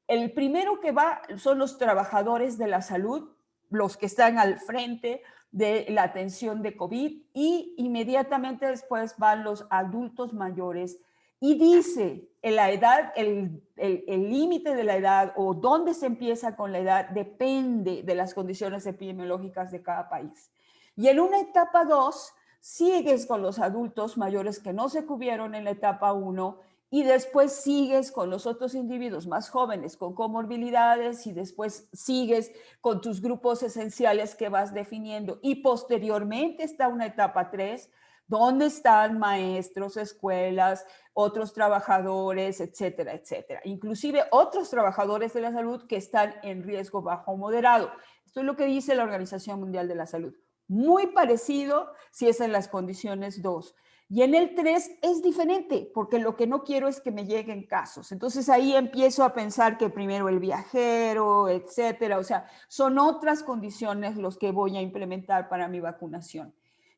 el primero que va son los trabajadores de la salud, los que están al frente de la atención de COVID y inmediatamente después van los adultos mayores y dice la edad, el límite de la edad o dónde se empieza con la edad depende de las condiciones epidemiológicas de cada país. Y en una etapa 2 sigues con los adultos mayores que no se cubrieron en la etapa 1 y después sigues con los otros individuos más jóvenes con comorbilidades y después sigues con tus grupos esenciales que vas definiendo. Y posteriormente está una etapa 3 donde están maestros, escuelas, otros trabajadores, etcétera, etcétera. Inclusive otros trabajadores de la salud que están en riesgo bajo o moderado. Esto es lo que dice la Organización Mundial de la Salud. Muy parecido si es en las condiciones 2. Y en el 3 es diferente, porque lo que no quiero es que me lleguen casos. Entonces ahí empiezo a pensar que primero el viajero, etcétera. O sea, son otras condiciones los que voy a implementar para mi vacunación.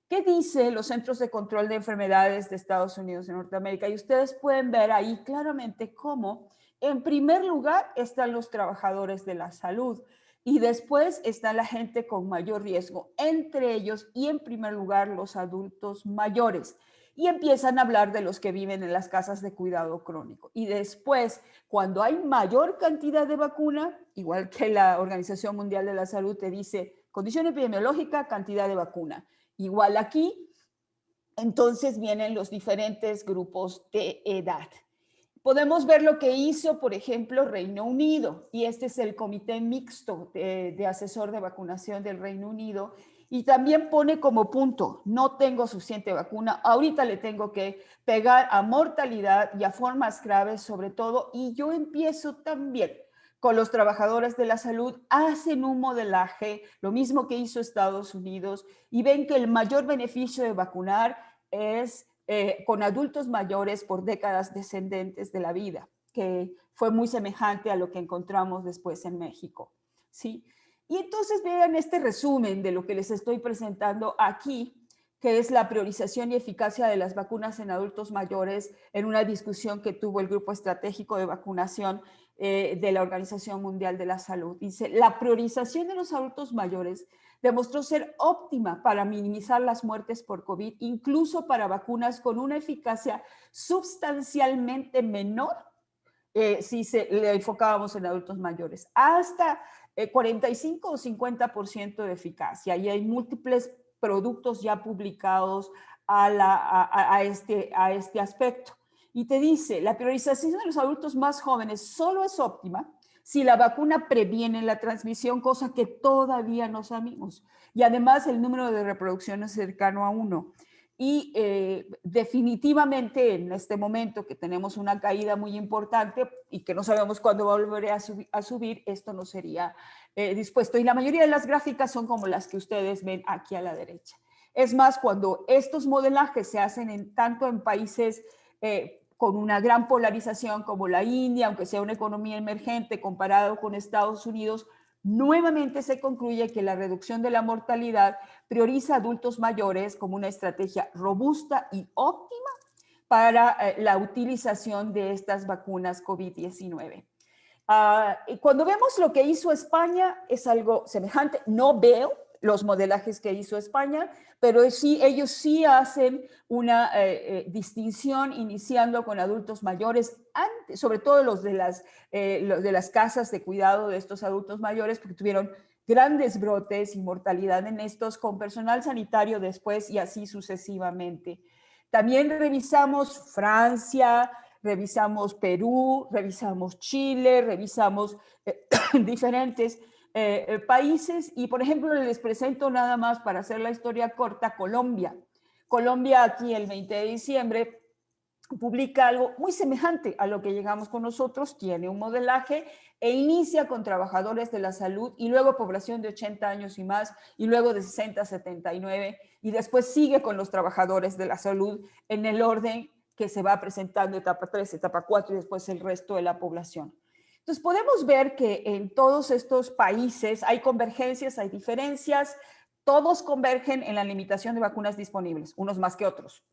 ¿Qué dice los Centros de Control de Enfermedades de Estados Unidos y Norteamérica? Y ustedes pueden ver ahí claramente cómo, en primer lugar, están los trabajadores de la salud y después está la gente con mayor riesgo, entre ellos y en primer lugar los adultos mayores. Y empiezan a hablar de los que viven en las casas de cuidado crónico. Y después, cuando hay mayor cantidad de vacuna, igual que la Organización Mundial de la Salud te dice, condición epidemiológica, cantidad de vacuna. Igual aquí, entonces vienen los diferentes grupos de edad. Podemos ver lo que hizo, por ejemplo, Reino Unido, y este es el Comité Mixto de Asesor de Vacunación del Reino Unido, y también pone como punto, no tengo suficiente vacuna, ahorita le tengo que pegar a mortalidad y a formas graves sobre todo, y yo empiezo también con los trabajadores de la salud, hacen un modelaje, lo mismo que hizo Estados Unidos, y ven que el mayor beneficio de vacunar es con adultos mayores por décadas descendentes de la vida, que fue muy semejante a lo que encontramos después en México, ¿sí? Y entonces vean este resumen de lo que les estoy presentando aquí, que es la priorización y eficacia de las vacunas en adultos mayores en una discusión que tuvo el Grupo Estratégico de Vacunación de la Organización Mundial de la Salud. Dice, la priorización de los adultos mayores demostró ser óptima para minimizar las muertes por COVID, incluso para vacunas con una eficacia sustancialmente menor si le enfocábamos en adultos mayores, hasta 45 o 50% de eficacia. Y hay múltiples productos ya publicados a este aspecto. Y te dice, la priorización de los adultos más jóvenes solo es óptima si la vacuna previene la transmisión, cosa que todavía no sabemos. Y además el número de reproducción es cercano a 1. Y definitivamente en este momento que tenemos una caída muy importante y que no sabemos cuándo va a volver a subir, esto no sería dispuesto. Y la mayoría de las gráficas son como las que ustedes ven aquí a la derecha. Es más, cuando estos modelajes se hacen tanto en países con una gran polarización como la India, aunque sea una economía emergente comparado con Estados Unidos, nuevamente se concluye que la reducción de la mortalidad prioriza a adultos mayores como una estrategia robusta y óptima para la utilización de estas vacunas COVID-19. Cuando vemos lo que hizo España, es algo semejante. No veo los modelajes que hizo España, pero sí, ellos sí hacen una distinción iniciando con adultos mayores, antes, sobre todo los de las casas de cuidado de estos adultos mayores, porque tuvieron grandes brotes y mortalidad en estos, con personal sanitario después y así sucesivamente. También revisamos Francia, revisamos Perú, revisamos Chile, revisamos diferentes países y, por ejemplo, les presento nada más para hacer la historia corta, Colombia. Colombia aquí el 20 de diciembre publica algo muy semejante a lo que llegamos con nosotros, tiene un modelaje e inicia con trabajadores de la salud y luego población de 80 años y más y luego de 60 a 79 y después sigue con los trabajadores de la salud en el orden que se va presentando etapa 3, etapa 4 y después el resto de la población. Entonces podemos ver que en todos estos países hay convergencias, hay diferencias, todos convergen en la limitación de vacunas disponibles, unos más que otros.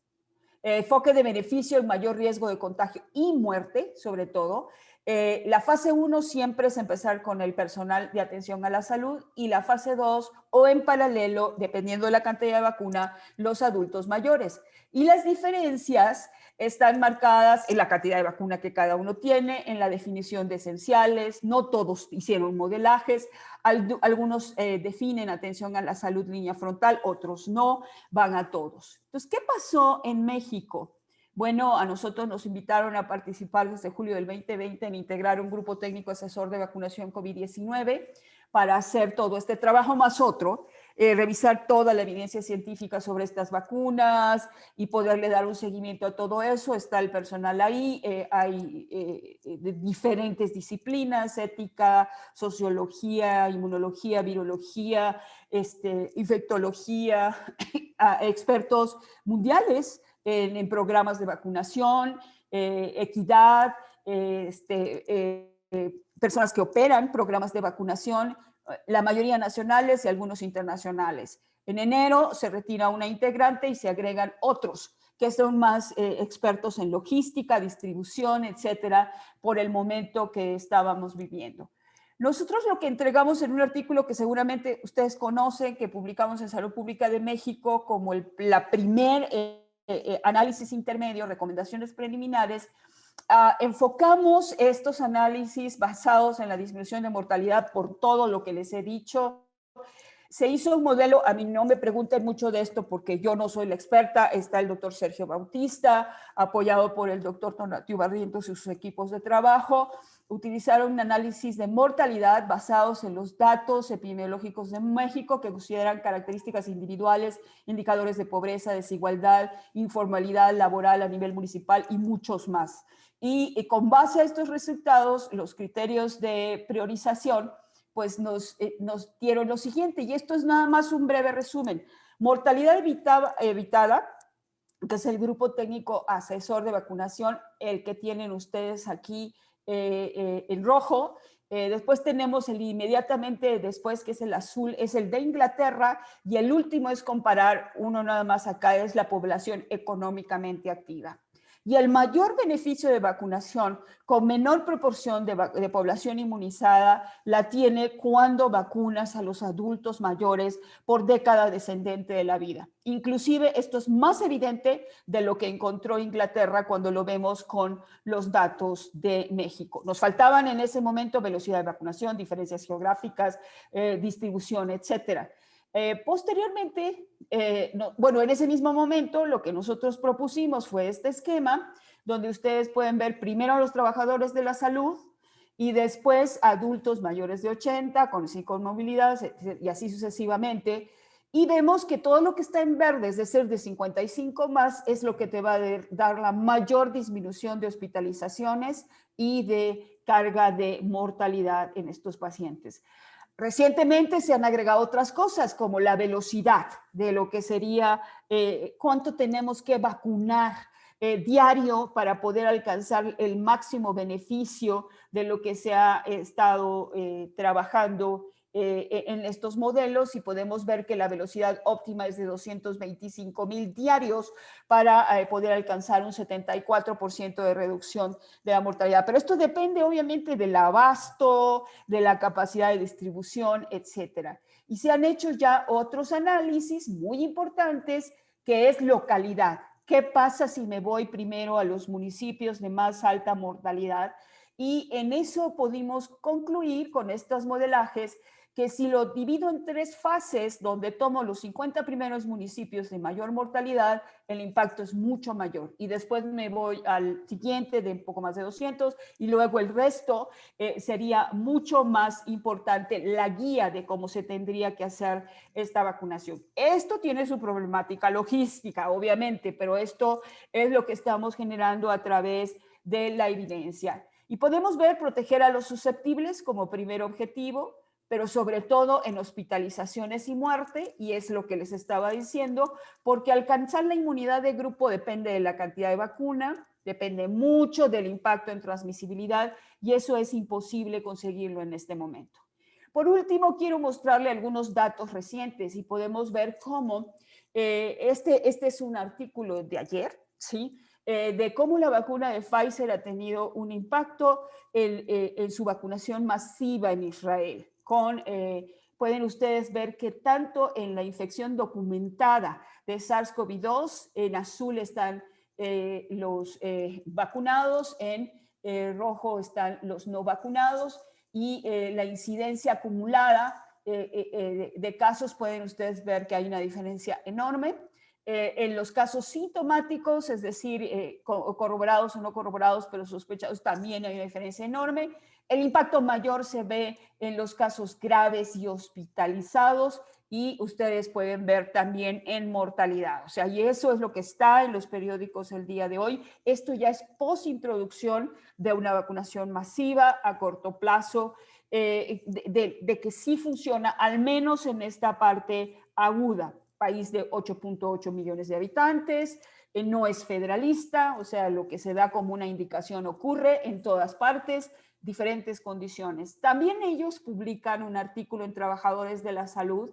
Enfoque de beneficio, el mayor riesgo de contagio y muerte, sobre todo. La fase 1 siempre es empezar con el personal de atención a la salud y la fase 2 o en paralelo, dependiendo de la cantidad de vacuna, los adultos mayores. Y las diferencias están marcadas en la cantidad de vacuna que cada uno tiene, en la definición de esenciales, no todos hicieron modelajes, algunos definen atención a la salud línea frontal, otros no, van a todos. Entonces, ¿qué pasó en México? Bueno, a nosotros nos invitaron a participar desde julio del 2020 en integrar un grupo técnico asesor de vacunación COVID-19 para hacer todo este trabajo más otro, revisar toda la evidencia científica sobre estas vacunas y poderle dar un seguimiento a todo eso. Está el personal ahí, hay de diferentes disciplinas, ética, sociología, inmunología, virología, infectología, expertos mundiales en programas de vacunación, equidad, personas que operan programas de vacunación, la mayoría nacionales y algunos internacionales. En enero se retira una integrante y se agregan otros que son más expertos en logística, distribución, etcétera, por el momento que estábamos viviendo. Nosotros lo que entregamos en un artículo que seguramente ustedes conocen, que publicamos en Salud Pública de México como la primer análisis intermedio, recomendaciones preliminares, enfocamos estos análisis basados en la disminución de mortalidad por todo lo que les he dicho. Se hizo un modelo, a mí no me pregunten mucho de esto porque yo no soy la experta, está el doctor Sergio Bautista, apoyado por el doctor Tonatiuh Barrientos y sus equipos de trabajo. Utilizaron un análisis de mortalidad basados en los datos epidemiológicos de México que consideran características individuales, indicadores de pobreza, desigualdad, informalidad laboral a nivel municipal y muchos más. Y con base a estos resultados, los criterios de priorización pues nos dieron lo siguiente, y esto es nada más un breve resumen. Mortalidad evitada, que es el grupo técnico asesor de vacunación, el que tienen ustedes aquí en rojo. Después tenemos el inmediatamente después, que es el azul, es el de Inglaterra, y el último es comparar, uno nada más acá, es la población económicamente activa. Y el mayor beneficio de vacunación con menor proporción de población inmunizada la tiene cuando vacunas a los adultos mayores por década descendente de la vida. Inclusive esto es más evidente de lo que encontró Inglaterra cuando lo vemos con los datos de México. Nos faltaban en ese momento velocidad de vacunación, diferencias geográficas, distribución, etcétera. Posteriormente, bueno, en ese mismo momento lo que nosotros propusimos fue este esquema donde ustedes pueden ver primero a los trabajadores de la salud y después adultos mayores de 80 con movilidad y así sucesivamente. Y vemos que todo lo que está en verde, es decir, de 55 más, es lo que te va a dar la mayor disminución de hospitalizaciones y de carga de mortalidad en estos pacientes. Recientemente se han agregado otras cosas como la velocidad de lo que sería cuánto tenemos que vacunar diario para poder alcanzar el máximo beneficio de lo que se ha estado trabajando en estos modelos y podemos ver que la velocidad óptima es de 225,000 diarios para poder alcanzar un 74% de reducción de la mortalidad. Pero esto depende obviamente del abasto, de la capacidad de distribución, etcétera. Y se han hecho ya otros análisis muy importantes, que es localidad. ¿Qué pasa si me voy primero a los municipios de más alta mortalidad? Y en eso pudimos concluir con estos modelajes que si lo divido en 3 fases, donde tomo los 50 primeros municipios de mayor mortalidad, el impacto es mucho mayor. Y después me voy al siguiente de un poco más de 200 y luego el resto sería mucho más importante la guía de cómo se tendría que hacer esta vacunación. Esto tiene su problemática logística, obviamente, pero esto es lo que estamos generando a través de la evidencia. Y podemos ver proteger a los susceptibles como primer objetivo, pero sobre todo en hospitalizaciones y muerte, y es lo que les estaba diciendo, porque alcanzar la inmunidad de grupo depende de la cantidad de vacuna, depende mucho del impacto en transmisibilidad, y eso es imposible conseguirlo en este momento. Por último, quiero mostrarle algunos datos recientes y podemos ver cómo este es un artículo de ayer, ¿sí? De cómo la vacuna de Pfizer ha tenido un impacto en su vacunación masiva en Israel. Pueden ustedes ver que tanto en la infección documentada de SARS-CoV-2, en azul están los vacunados, en rojo están los no vacunados, y la incidencia acumulada de casos pueden ustedes ver que hay una diferencia enorme. En los casos sintomáticos, es decir, corroborados o no corroborados, pero sospechados, también hay una diferencia enorme. El impacto mayor se ve en los casos graves y hospitalizados, y ustedes pueden ver también en mortalidad. O sea, y eso es lo que está en los periódicos el día de hoy. Esto ya es post-introducción de una vacunación masiva a corto plazo, de que sí funciona, al menos en esta parte aguda. País de 8.8 millones de habitantes, no es federalista, o sea, lo que se da como una indicación ocurre en todas partes, diferentes condiciones. También ellos publican un artículo en Trabajadores de la Salud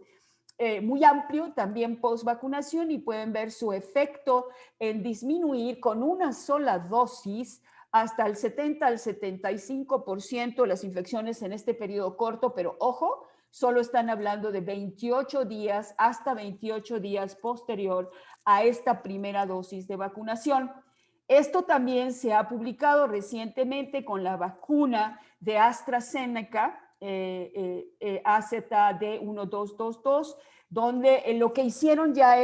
muy amplio, también post vacunación, y pueden ver su efecto en disminuir con una sola dosis hasta el 70 al 75% las infecciones en este periodo corto, pero ojo, solo están hablando de 28 días hasta 28 días posterior a esta primera dosis de vacunación. Esto también se ha publicado recientemente con la vacuna de AstraZeneca, AZD1222, donde lo que hicieron ya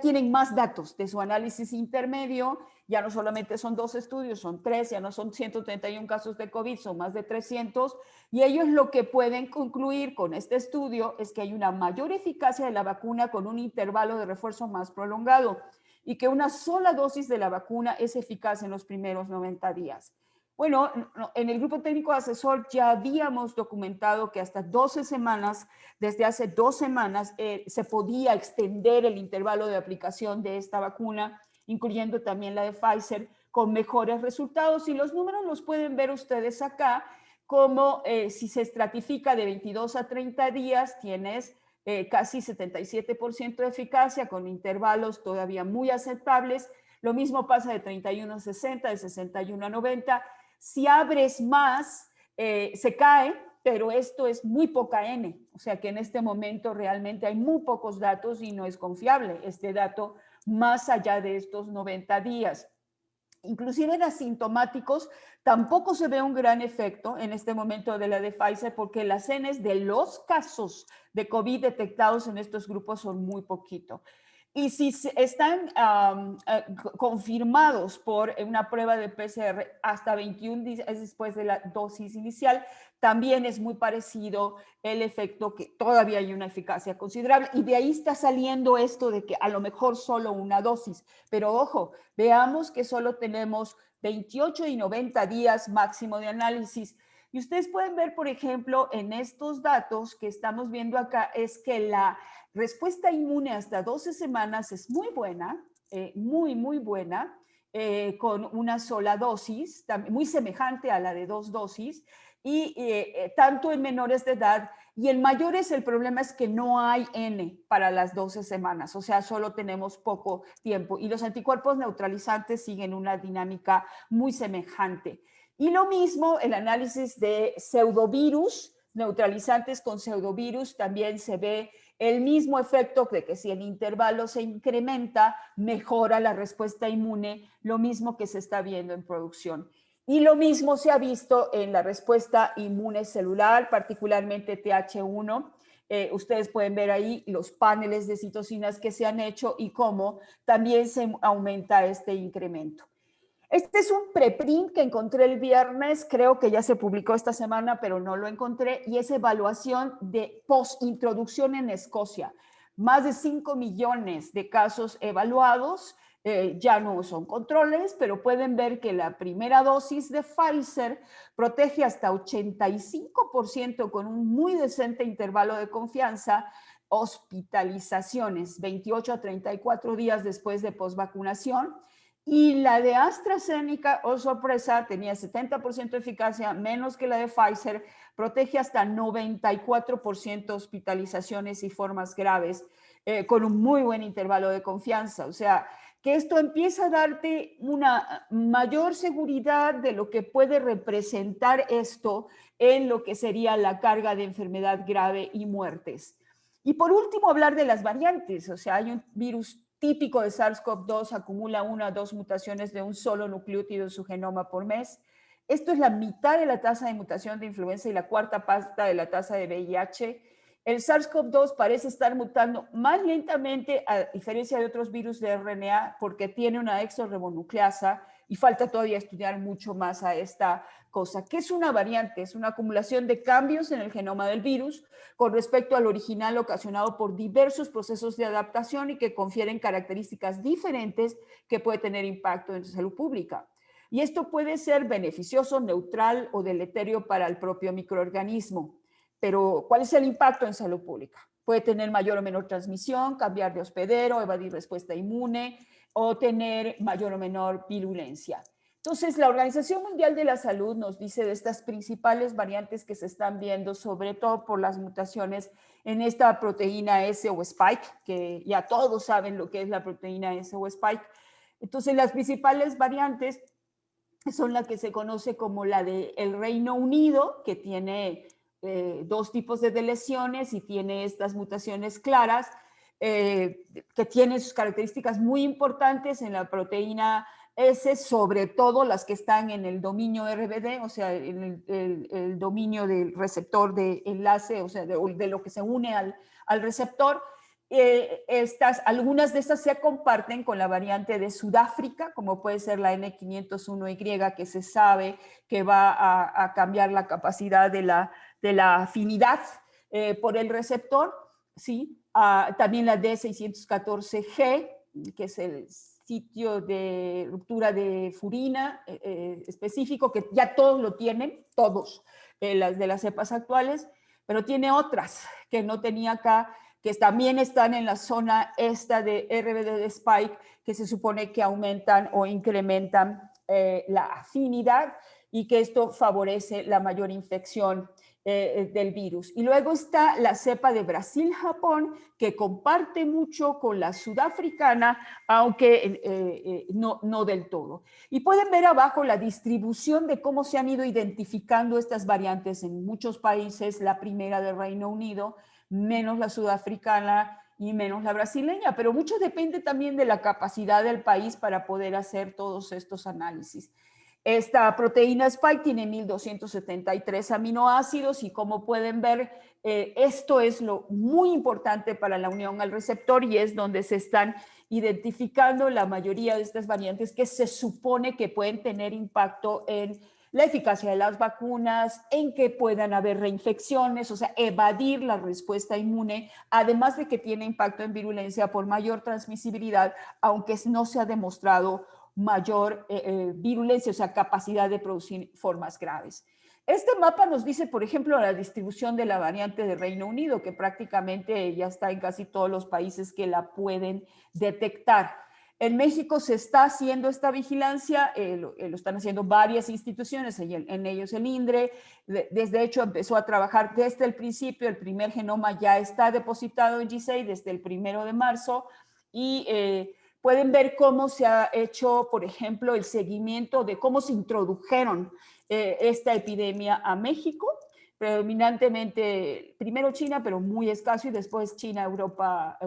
tienen más datos de su análisis intermedio. Ya no solamente son 2 estudios, son 3, ya no son 131 casos de COVID, son más de 300, y ellos lo que pueden concluir con este estudio es que hay una mayor eficacia de la vacuna con un intervalo de refuerzo más prolongado, y que una sola dosis de la vacuna es eficaz en los primeros 90 días. Bueno, en el grupo técnico asesor ya habíamos documentado que hasta 12 semanas, desde hace 2 semanas, se podía extender el intervalo de aplicación de esta vacuna, incluyendo también la de Pfizer, con mejores resultados. Y los números los pueden ver ustedes acá, como si se estratifica de 22 a 30 días, tienes casi 77% de eficacia, con intervalos todavía muy aceptables. Lo mismo pasa de 31 a 60, de 61 a 90. Si abres más, se cae, pero esto es muy poca N. O sea que en este momento realmente hay muy pocos datos y no es confiable este dato más allá de estos 90 días. Inclusive en asintomáticos tampoco se ve un gran efecto en este momento de la de Pfizer, porque las Ns de los casos de COVID detectados en estos grupos son muy poquito. Y si están confirmados por una prueba de PCR hasta 21 días después de la dosis inicial, también es muy parecido el efecto, que todavía hay una eficacia considerable. Y de ahí está saliendo esto de que a lo mejor solo una dosis. Pero ojo, veamos que solo tenemos 28 y 90 días máximo de análisis. Y ustedes pueden ver, por ejemplo, en estos datos que estamos viendo acá, es que la respuesta inmune hasta 12 semanas es muy buena, muy buena, con una sola dosis, muy semejante a la de 2 dosis, y tanto en menores de edad Y en mayores el problema es que no hay N para las 12 semanas, o sea, solo tenemos poco tiempo. Y los anticuerpos neutralizantes siguen una dinámica muy semejante. Y lo mismo, el análisis de pseudovirus, neutralizantes con pseudovirus, también se ve el mismo efecto de que si el intervalo se incrementa, mejora la respuesta inmune, lo mismo que se está viendo en producción. Y lo mismo se ha visto en la respuesta inmune celular, particularmente TH1. Ustedes pueden ver ahí los paneles de citocinas que se han hecho y cómo también se aumenta este incremento. Este es un preprint que encontré el viernes, creo que ya se publicó esta semana, pero no lo encontré, y es evaluación de postintroducción en Escocia. Más de 5 millones de casos evaluados, ya no son controles, pero pueden ver que la primera dosis de Pfizer protege hasta 85% con un muy decente intervalo de confianza, hospitalizaciones 28 a 34 días después de posvacunación. Y la de AstraZeneca, oh sorpresa, tenía 70% de eficacia, menos que la de Pfizer, protege hasta 94% hospitalizaciones y formas graves, con un muy buen intervalo de confianza. O sea, que esto empieza a darte una mayor seguridad de lo que puede representar esto en lo que sería la carga de enfermedad grave y muertes. Y por último, hablar de las variantes. O sea, hay un virus típico de SARS-CoV-2, acumula 1 a 2 mutaciones de un solo nucleótido en su genoma por mes. Esto es la mitad de la tasa de mutación de influenza y la cuarta parte de la tasa de VIH. El SARS-CoV-2 parece estar mutando más lentamente, a diferencia de otros virus de RNA, porque tiene una exorribonucleasa y falta todavía estudiar mucho más a esta cosa. ¿Qué es una variante? Es una acumulación de cambios en el genoma del virus con respecto al original ocasionado por diversos procesos de adaptación y que confieren características diferentes que puede tener impacto en la salud pública. Y esto puede ser beneficioso, neutral o deleterio para el propio microorganismo. Pero, ¿cuál es el impacto en salud pública? Puede tener mayor o menor transmisión, cambiar de hospedero, evadir respuesta inmune o tener mayor o menor virulencia. Entonces, la Organización Mundial de la Salud nos dice de estas principales variantes que se están viendo, sobre todo por las mutaciones en esta proteína S o Spike, que ya todos saben lo que es la proteína S o Spike. Entonces, las principales variantes son las que se conoce como la del Reino Unido, que tiene dos tipos de deleciones y tiene estas mutaciones claras, que tienen sus características muy importantes en la proteína S, sobre todo las que están en el dominio RBD, o sea, en el dominio del receptor de enlace, o sea, de lo que se une al receptor. Algunas de estas se comparten con la variante de Sudáfrica, como puede ser la N501Y, que se sabe que va a cambiar la capacidad de la afinidad por el receptor, ¿sí? También la D614G, que es el sitio de ruptura de furina específico, que ya todos lo tienen, todos las de las cepas actuales, pero tiene otras que no tenía acá, que también están en la zona esta de RBD de Spike, que se supone que aumentan o incrementan la afinidad y que esto favorece la mayor infección del virus. Y luego está la cepa de Brasil-Japón, que comparte mucho con la sudafricana, aunque no del todo. Y pueden ver abajo la distribución de cómo se han ido identificando estas variantes en muchos países, la primera del Reino Unido, menos la sudafricana y menos la brasileña, pero mucho depende también de la capacidad del país para poder hacer todos estos análisis. Esta proteína Spike tiene 1273 aminoácidos y como pueden ver, esto es lo muy importante para la unión al receptor y es donde se están identificando la mayoría de estas variantes que se supone que pueden tener impacto en la eficacia de las vacunas, en que puedan haber reinfecciones, o sea, evadir la respuesta inmune, además de que tiene impacto en virulencia por mayor transmisibilidad, aunque no se ha demostrado mayor virulencia, o sea, capacidad de producir formas graves. Este mapa nos dice, por ejemplo, la distribución de la variante de Reino Unido, que prácticamente ya está en casi todos los países que la pueden detectar. En México se está haciendo esta vigilancia, lo están haciendo varias instituciones, en ellos el INDRE, desde hecho empezó a trabajar desde el principio, el primer genoma ya está depositado en GISAID desde el 1 de marzo y pueden ver cómo se ha hecho, por ejemplo, el seguimiento de cómo se introdujeron esta epidemia a México, predominantemente primero China, pero muy escaso, y después China, Europa,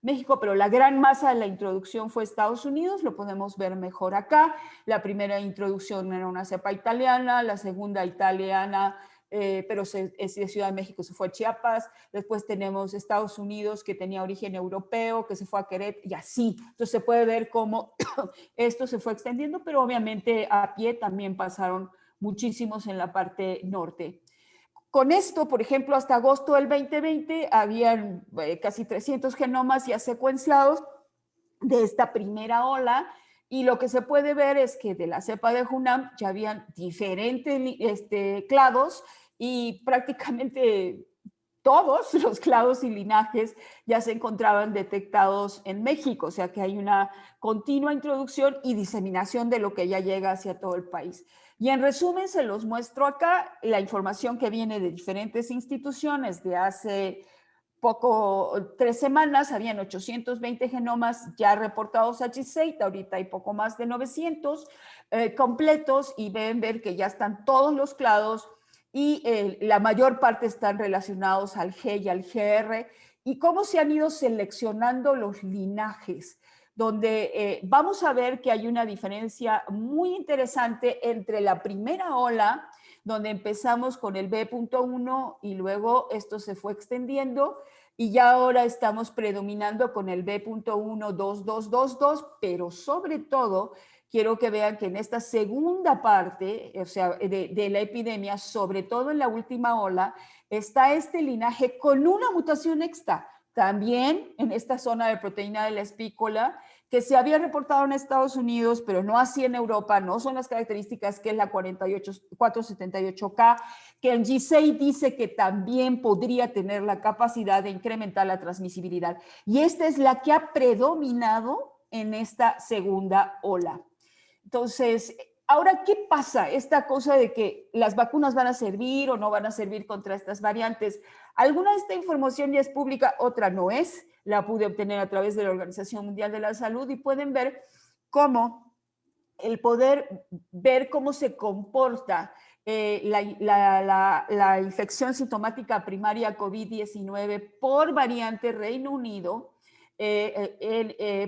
México, pero la gran masa de la introducción fue Estados Unidos, lo podemos ver mejor acá. La primera introducción era una cepa italiana, la segunda italiana, pero es de Ciudad de México, se fue a Chiapas. Después tenemos Estados Unidos, que tenía origen europeo, que se fue a Querétaro, y así. Entonces se puede ver cómo esto se fue extendiendo, pero obviamente a pie también pasaron muchísimos en la parte norte. Con esto, por ejemplo, hasta agosto del 2020 habían casi 300 genomas ya secuenciados de esta primera ola, y lo que se puede ver es que de la cepa de Hunan ya habían diferentes clados, y prácticamente todos los clados y linajes ya se encontraban detectados en México, o sea que hay una continua introducción y diseminación de lo que ya llega hacia todo el país. Y en resumen, se los muestro acá la información que viene de diferentes instituciones. De hace poco, 3 semanas, habían 820 genomas ya reportados a GISAID, ahorita hay poco más de 900 completos, y ven ver que ya están todos los clados, y la mayor parte están relacionados al G y al GR, y cómo se han ido seleccionando los linajes, donde vamos a ver que hay una diferencia muy interesante entre la primera ola, donde empezamos con el B.1 y luego esto se fue extendiendo, y ya ahora estamos predominando con el B.1.2222, pero sobre todo quiero que vean que en esta segunda parte, o sea, de la epidemia, sobre todo en la última ola, está este linaje con una mutación extra, también en esta zona de proteína de la espícola, que se había reportado en Estados Unidos, pero no así en Europa, no son las características, que es la 478K, que el GISAID dice que también podría tener la capacidad de incrementar la transmisibilidad. Y esta es la que ha predominado en esta segunda ola. Entonces, ahora, ¿qué pasa? Esta cosa de que las vacunas van a servir o no van a servir contra estas variantes. Alguna de esta información ya es pública, otra no es. La pude obtener a través de la Organización Mundial de la Salud, y pueden ver cómo el poder ver cómo se comporta la infección sintomática primaria COVID-19 por variante Reino Unido.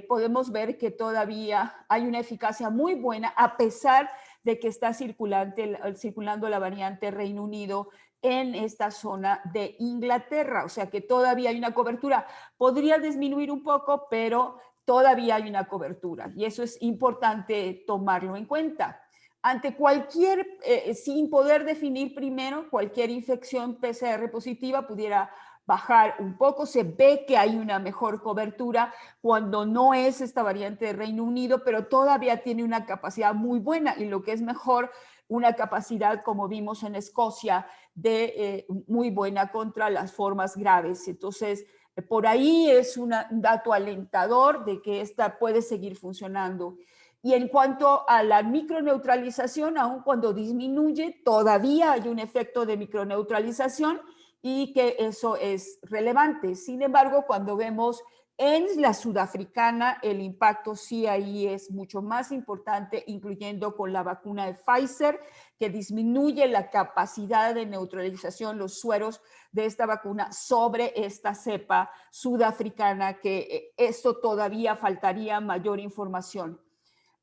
Podemos ver que todavía hay una eficacia muy buena, a pesar de que está circulando la variante Reino Unido en esta zona de Inglaterra. O sea que todavía hay una cobertura. Podría disminuir un poco, pero todavía hay una cobertura, y eso es importante tomarlo en cuenta. Ante cualquier, sin poder definir primero, cualquier infección PCR positiva pudiera bajar un poco. Se ve que hay una mejor cobertura cuando no es esta variante de Reino Unido, pero todavía tiene una capacidad muy buena, y lo que es mejor, una capacidad, como vimos en Escocia, de muy buena contra las formas graves. Entonces, por ahí es un dato alentador de que esta puede seguir funcionando. Y en cuanto a la microneutralización, aun cuando disminuye, todavía hay un efecto de microneutralización, y que eso es relevante. Sin embargo, cuando vemos en la sudafricana, el impacto sí ahí es mucho más importante, incluyendo con la vacuna de Pfizer, que disminuye la capacidad de neutralización, los sueros de esta vacuna sobre esta cepa sudafricana, que esto todavía faltaría mayor información.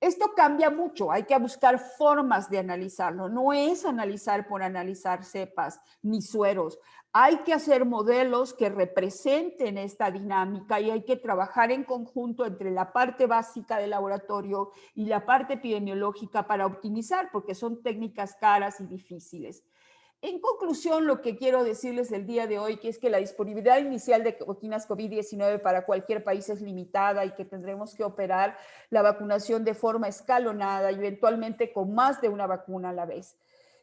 Esto cambia mucho, hay que buscar formas de analizarlo. No es analizar por analizar cepas ni sueros. Hay que hacer modelos que representen esta dinámica, y hay que trabajar en conjunto entre la parte básica del laboratorio y la parte epidemiológica para optimizar, porque son técnicas caras y difíciles. En conclusión, lo que quiero decirles el día de hoy, que es que la disponibilidad inicial de vacunas COVID-19 para cualquier país es limitada, y que tendremos que operar la vacunación de forma escalonada y eventualmente con más de una vacuna a la vez.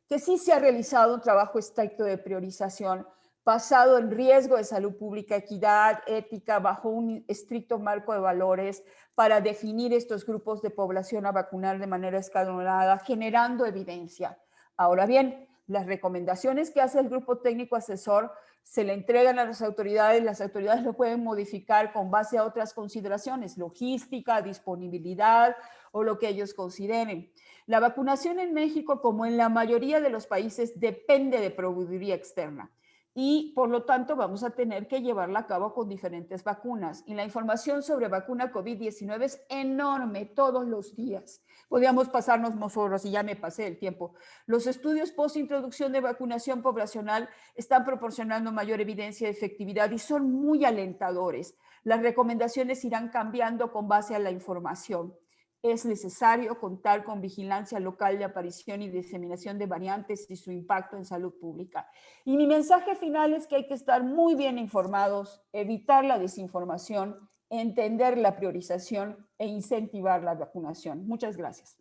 Que sí se ha realizado un trabajo estricto de priorización basado en riesgo de salud pública, equidad, ética, bajo un estricto marco de valores para definir estos grupos de población a vacunar de manera escalonada, generando evidencia. Ahora bien, las recomendaciones que hace el grupo técnico asesor se le entregan a las autoridades lo pueden modificar con base a otras consideraciones, logística, disponibilidad o lo que ellos consideren. La vacunación en México, como en la mayoría de los países, depende de proveeduría externa y por lo tanto vamos a tener que llevarla a cabo con diferentes vacunas. Y la información sobre vacuna COVID-19 es enorme todos los días. Podríamos pasarnos más horas y ya me pasé el tiempo. Los estudios post-introducción de vacunación poblacional están proporcionando mayor evidencia de efectividad y son muy alentadores. Las recomendaciones irán cambiando con base a la información. Es necesario contar con vigilancia local de aparición y diseminación de variantes y su impacto en salud pública. Y mi mensaje final es que hay que estar muy bien informados, evitar la desinformación, entender la priorización e incentivar la vacunación. Muchas gracias.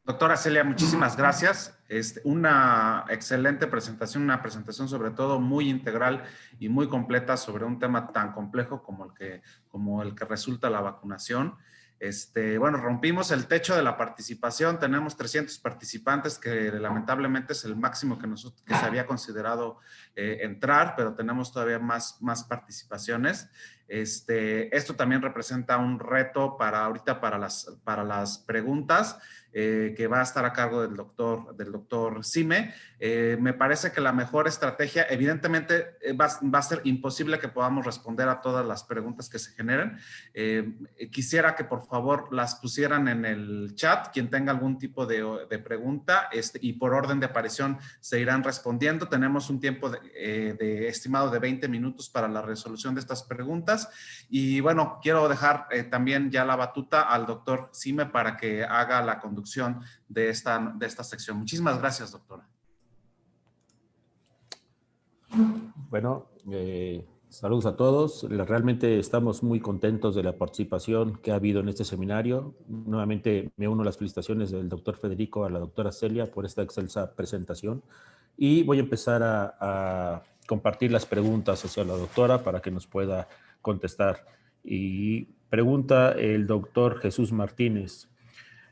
Doctora Celia, muchísimas gracias. Una excelente presentación, una presentación sobre todo muy integral y muy completa sobre un tema tan complejo como el que resulta la vacunación. Bueno, rompimos el techo de la participación, tenemos 300 participantes, que lamentablemente es el máximo que se había considerado entrar, pero tenemos todavía más participaciones. Esto también representa un reto para las preguntas, que va a estar a cargo del doctor Sime. Me parece que la mejor estrategia, evidentemente, va a ser imposible que podamos responder a todas las preguntas que se generen. Quisiera que por favor las pusieran en el chat, quien tenga algún tipo de pregunta, y por orden de aparición se irán respondiendo. Tenemos un tiempo estimado de 20 minutos para la resolución de estas preguntas. Y bueno, quiero dejar también ya la batuta al doctor Sime para que haga la conducción de esta sección. Muchísimas gracias, doctora. Bueno, saludos a todos. Realmente estamos muy contentos de la participación que ha habido en este seminario. Nuevamente me uno a las felicitaciones del doctor Federico, a la doctora Celia por esta excelsa presentación. Y voy a empezar a compartir las preguntas hacia la doctora para que nos pueda contestar. Y pregunta el doctor Jesús Martínez.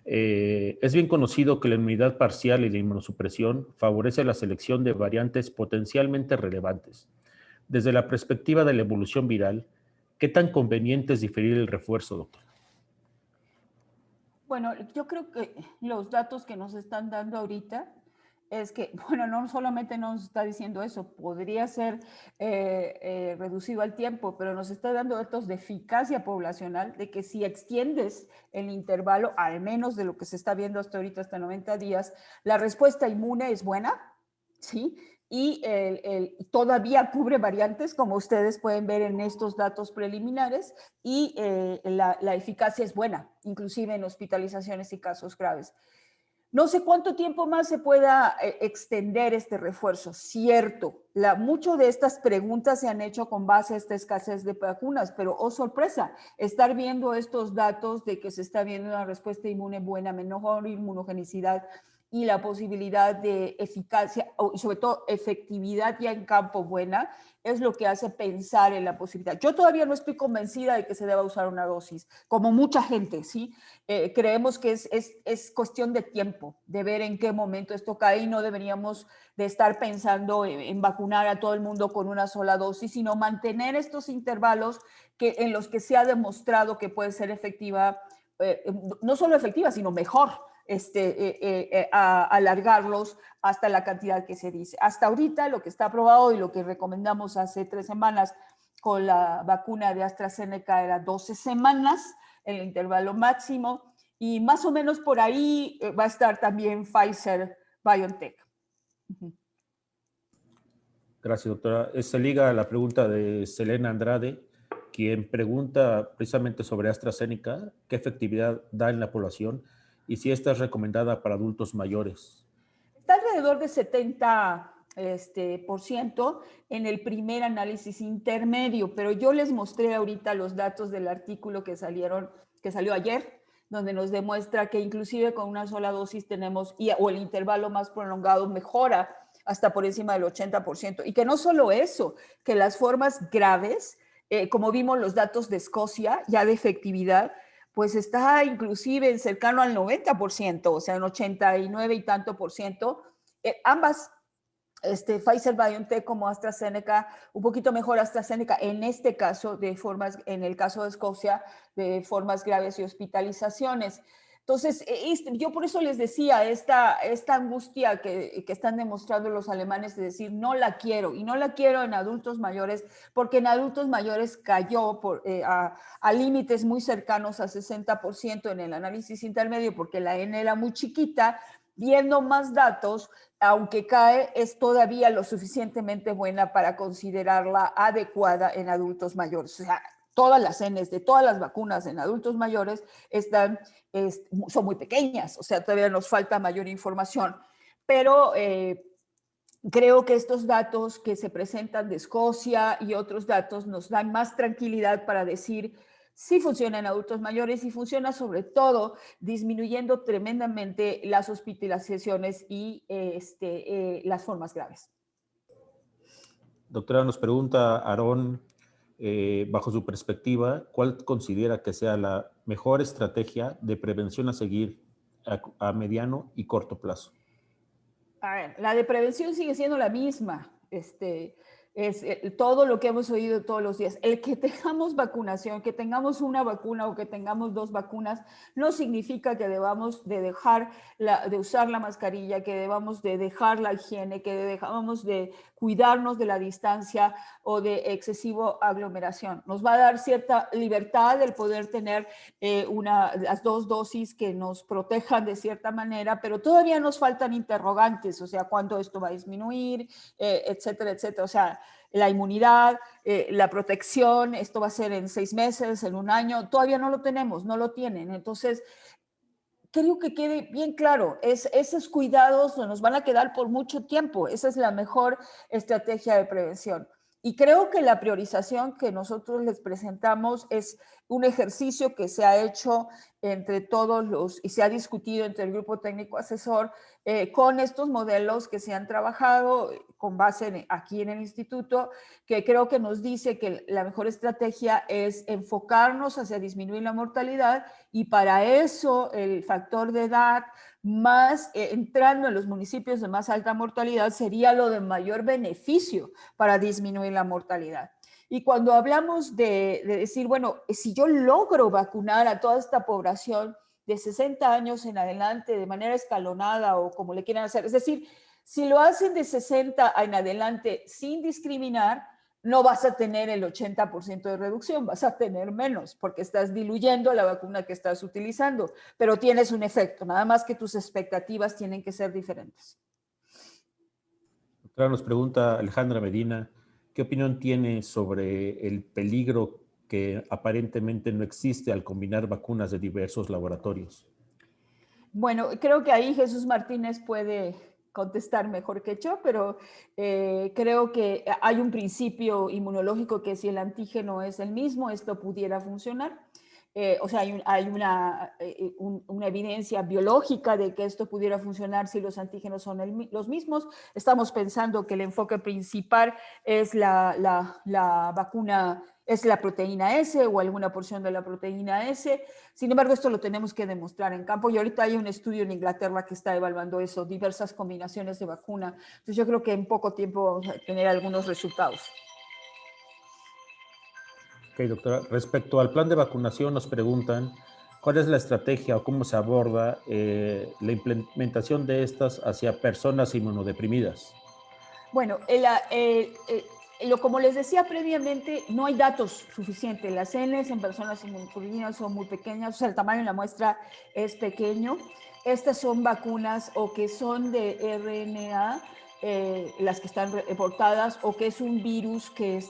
Es bien conocido que la inmunidad parcial y la inmunosupresión favorece la selección de variantes potencialmente relevantes. Desde la perspectiva de la evolución viral, ¿qué tan conveniente es diferir el refuerzo, doctor? Bueno, yo creo que los datos que nos están dando ahorita es que, bueno, no solamente nos está diciendo eso, podría ser reducido al tiempo, pero nos está dando datos de eficacia poblacional, de que si extiendes el intervalo, al menos de lo que se está viendo hasta ahorita, hasta 90 días, la respuesta inmune es buena, ¿sí? Y todavía cubre variantes, como ustedes pueden ver en estos datos preliminares, y la eficacia es buena, inclusive en hospitalizaciones y casos graves. No sé cuánto tiempo más se pueda extender este refuerzo, cierto. Muchas de estas preguntas se han hecho con base a esta escasez de vacunas, pero oh sorpresa, estar viendo estos datos de que se está viendo una respuesta inmune buena, menor inmunogenicidad y la posibilidad de eficacia y sobre todo efectividad ya en campo buena, es lo que hace pensar en la posibilidad. Yo todavía no estoy convencida de que se deba usar una dosis, como mucha gente, ¿sí? Creemos que es cuestión de tiempo, de ver en qué momento esto cae y no deberíamos de estar pensando en vacunar a todo el mundo con una sola dosis, sino mantener estos intervalos en los que se ha demostrado que puede ser efectiva, no solo efectiva, sino mejor, alargarlos hasta la cantidad que se dice. Hasta ahorita lo que está aprobado y lo que recomendamos hace 3 semanas con la vacuna de AstraZeneca era 12 semanas, el intervalo máximo, y más o menos por ahí va a estar también Pfizer BioNTech. Gracias, doctora. Esta liga a la pregunta de Selena Andrade, quien pregunta precisamente sobre AstraZeneca, qué efectividad da en la población y si esta es recomendada para adultos mayores. Está alrededor de 70% en el primer análisis intermedio, pero yo les mostré ahorita los datos del artículo que salió ayer, donde nos demuestra que inclusive con una sola dosis tenemos, o el intervalo más prolongado mejora hasta por encima del 80%. Y que no solo eso, que las formas graves, como vimos los datos de Escocia, ya de efectividad, pues está inclusive en cercano al 90%, o sea, en 89 y tanto por ciento. Ambas, Pfizer-BioNTech como AstraZeneca, un poquito mejor AstraZeneca en este caso, en el caso de Escocia, de formas graves y hospitalizaciones. Entonces, yo por eso les decía, esta angustia que están demostrando los alemanes de decir, no la quiero, y no la quiero en adultos mayores, porque en adultos mayores cayó a límites muy cercanos a 60% en el análisis intermedio, porque la N era muy chiquita. Viendo más datos, aunque cae, es todavía lo suficientemente buena para considerarla adecuada en adultos mayores. O sea, todas las Ns de todas las vacunas en adultos mayores son muy pequeñas, o sea, todavía nos falta mayor información, pero creo que estos datos que se presentan de Escocia y otros datos nos dan más tranquilidad para decir si funciona en adultos mayores y funciona sobre todo disminuyendo tremendamente las hospitalizaciones y las formas graves. Doctora, nos pregunta Aarón, bajo su perspectiva, ¿cuál considera que sea la mejor estrategia de prevención a seguir a mediano y corto plazo? A ver, la de prevención sigue siendo la misma. Todo lo que hemos oído todos los días. El que tengamos vacunación, que tengamos una vacuna o que tengamos dos vacunas, no significa que debamos de dejar de usar la mascarilla, que debamos de dejar la higiene, que debamos de cuidarnos de la distancia o de excesivo aglomeración. Nos va a dar cierta libertad el poder tener las dos dosis que nos protejan de cierta manera, pero todavía nos faltan interrogantes, o sea, cuánto esto va a disminuir, etcétera, etcétera. O sea, la inmunidad, la protección, esto va a ser en 6 meses, en 1 año, todavía no lo tenemos, no lo tienen. Entonces, creo que quede bien claro, esos cuidados nos van a quedar por mucho tiempo. Esa es la mejor estrategia de prevención. Y creo que la priorización que nosotros les presentamos es un ejercicio que se ha hecho entre todos y se ha discutido entre el grupo técnico asesor con estos modelos que se han trabajado con base aquí en el instituto, que creo que nos dice que la mejor estrategia es enfocarnos hacia disminuir la mortalidad y para eso el factor de edad más entrando en los municipios de más alta mortalidad sería lo de mayor beneficio para disminuir la mortalidad. Y cuando hablamos de decir, bueno, si yo logro vacunar a toda esta población de 60 años en adelante de manera escalonada o como le quieran hacer, es decir, si lo hacen de 60 en adelante sin discriminar, no vas a tener el 80% de reducción, vas a tener menos porque estás diluyendo la vacuna que estás utilizando, pero tienes un efecto, nada más que tus expectativas tienen que ser diferentes. Doctora, nos pregunta Alejandra Medina, ¿qué opinión tiene sobre el peligro que aparentemente no existe al combinar vacunas de diversos laboratorios? Bueno, creo que ahí Jesús Martínez puede contestar mejor que yo, pero creo que hay un principio inmunológico que si el antígeno es el mismo, esto pudiera funcionar. O sea, hay una evidencia biológica de que esto pudiera funcionar si los antígenos son los mismos. Estamos pensando que el enfoque principal es la vacuna, es la proteína S o alguna porción de la proteína S. Sin embargo, esto lo tenemos que demostrar en campo y ahorita hay un estudio en Inglaterra que está evaluando eso, diversas combinaciones de vacuna. Entonces yo creo que en poco tiempo vamos a tener algunos resultados. Ok, doctora. Respecto al plan de vacunación, nos preguntan cuál es la estrategia o cómo se aborda la implementación de estas hacia personas inmunodeprimidas. Bueno, como les decía previamente, no hay datos suficientes. Las Ns en personas inmunodeprimidas son muy pequeñas, o sea, el tamaño de la muestra es pequeño. Estas son vacunas o que son de RNA, las que están reportadas, o que es un virus que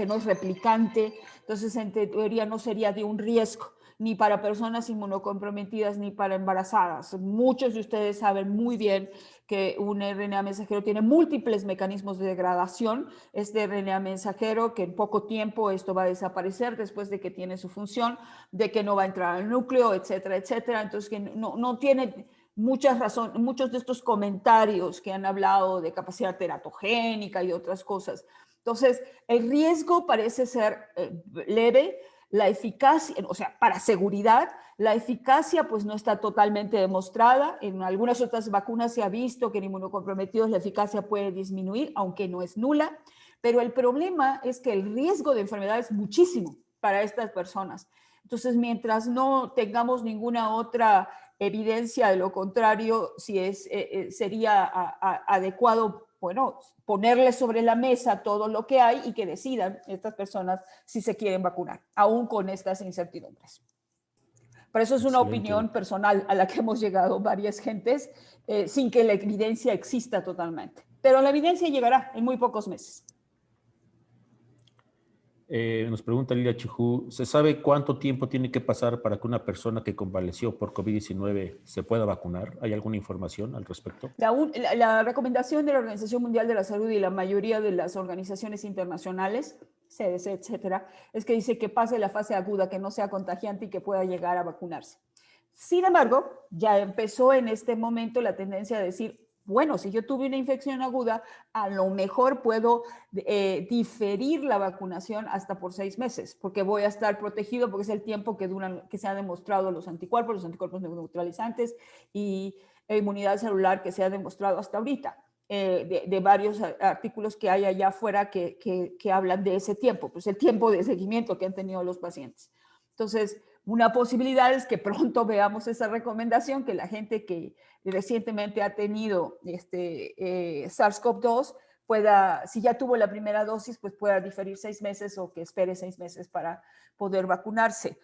no es replicante, entonces en teoría no sería de un riesgo ni para personas inmunocomprometidas ni para embarazadas. Muchos de ustedes saben muy bien que un RNA mensajero tiene múltiples mecanismos de degradación. Este RNA mensajero que en poco tiempo esto va a desaparecer después de que tiene su función, de que no va a entrar al núcleo, etcétera, etcétera. Entonces que no tiene muchos de estos comentarios que han hablado de capacidad teratogénica y otras cosas. Entonces, el riesgo parece ser leve, la eficacia, o sea, para seguridad, la eficacia pues no está totalmente demostrada. En algunas otras vacunas se ha visto que en inmunocomprometidos la eficacia puede disminuir, aunque no es nula, pero el problema es que el riesgo de enfermedad es muchísimo para estas personas. Entonces, mientras no tengamos ninguna otra evidencia de lo contrario, sería adecuado, bueno, ponerle sobre la mesa todo lo que hay y que decidan estas personas si se quieren vacunar, aún con estas incertidumbres. Pero eso es una opinión personal a la que hemos llegado varias gentes sin que la evidencia exista totalmente. Pero la evidencia llegará en muy pocos meses. Nos pregunta Lilia Chijú, ¿se sabe cuánto tiempo tiene que pasar para que una persona que convaleció por COVID-19 se pueda vacunar? ¿Hay alguna información al respecto? La recomendación de la Organización Mundial de la Salud y la mayoría de las organizaciones internacionales, CDC, etcétera, es que dice que pase la fase aguda, que no sea contagiante y que pueda llegar a vacunarse. Sin embargo, ya empezó en este momento la tendencia a decir, bueno, si yo tuve una infección aguda, a lo mejor puedo diferir la vacunación hasta por 6 meses, porque voy a estar protegido, porque es el tiempo que duran, que se han demostrado los anticuerpos neutralizantes y inmunidad celular que se ha demostrado hasta ahorita. De varios artículos que hay allá afuera que hablan de ese tiempo, pues el tiempo de seguimiento que han tenido los pacientes. Entonces, una posibilidad es que pronto veamos esa recomendación, que la gente que recientemente ha tenido SARS-CoV-2 pueda, si ya tuvo la primera dosis, pues pueda diferir 6 meses o que espere 6 meses para poder vacunarse.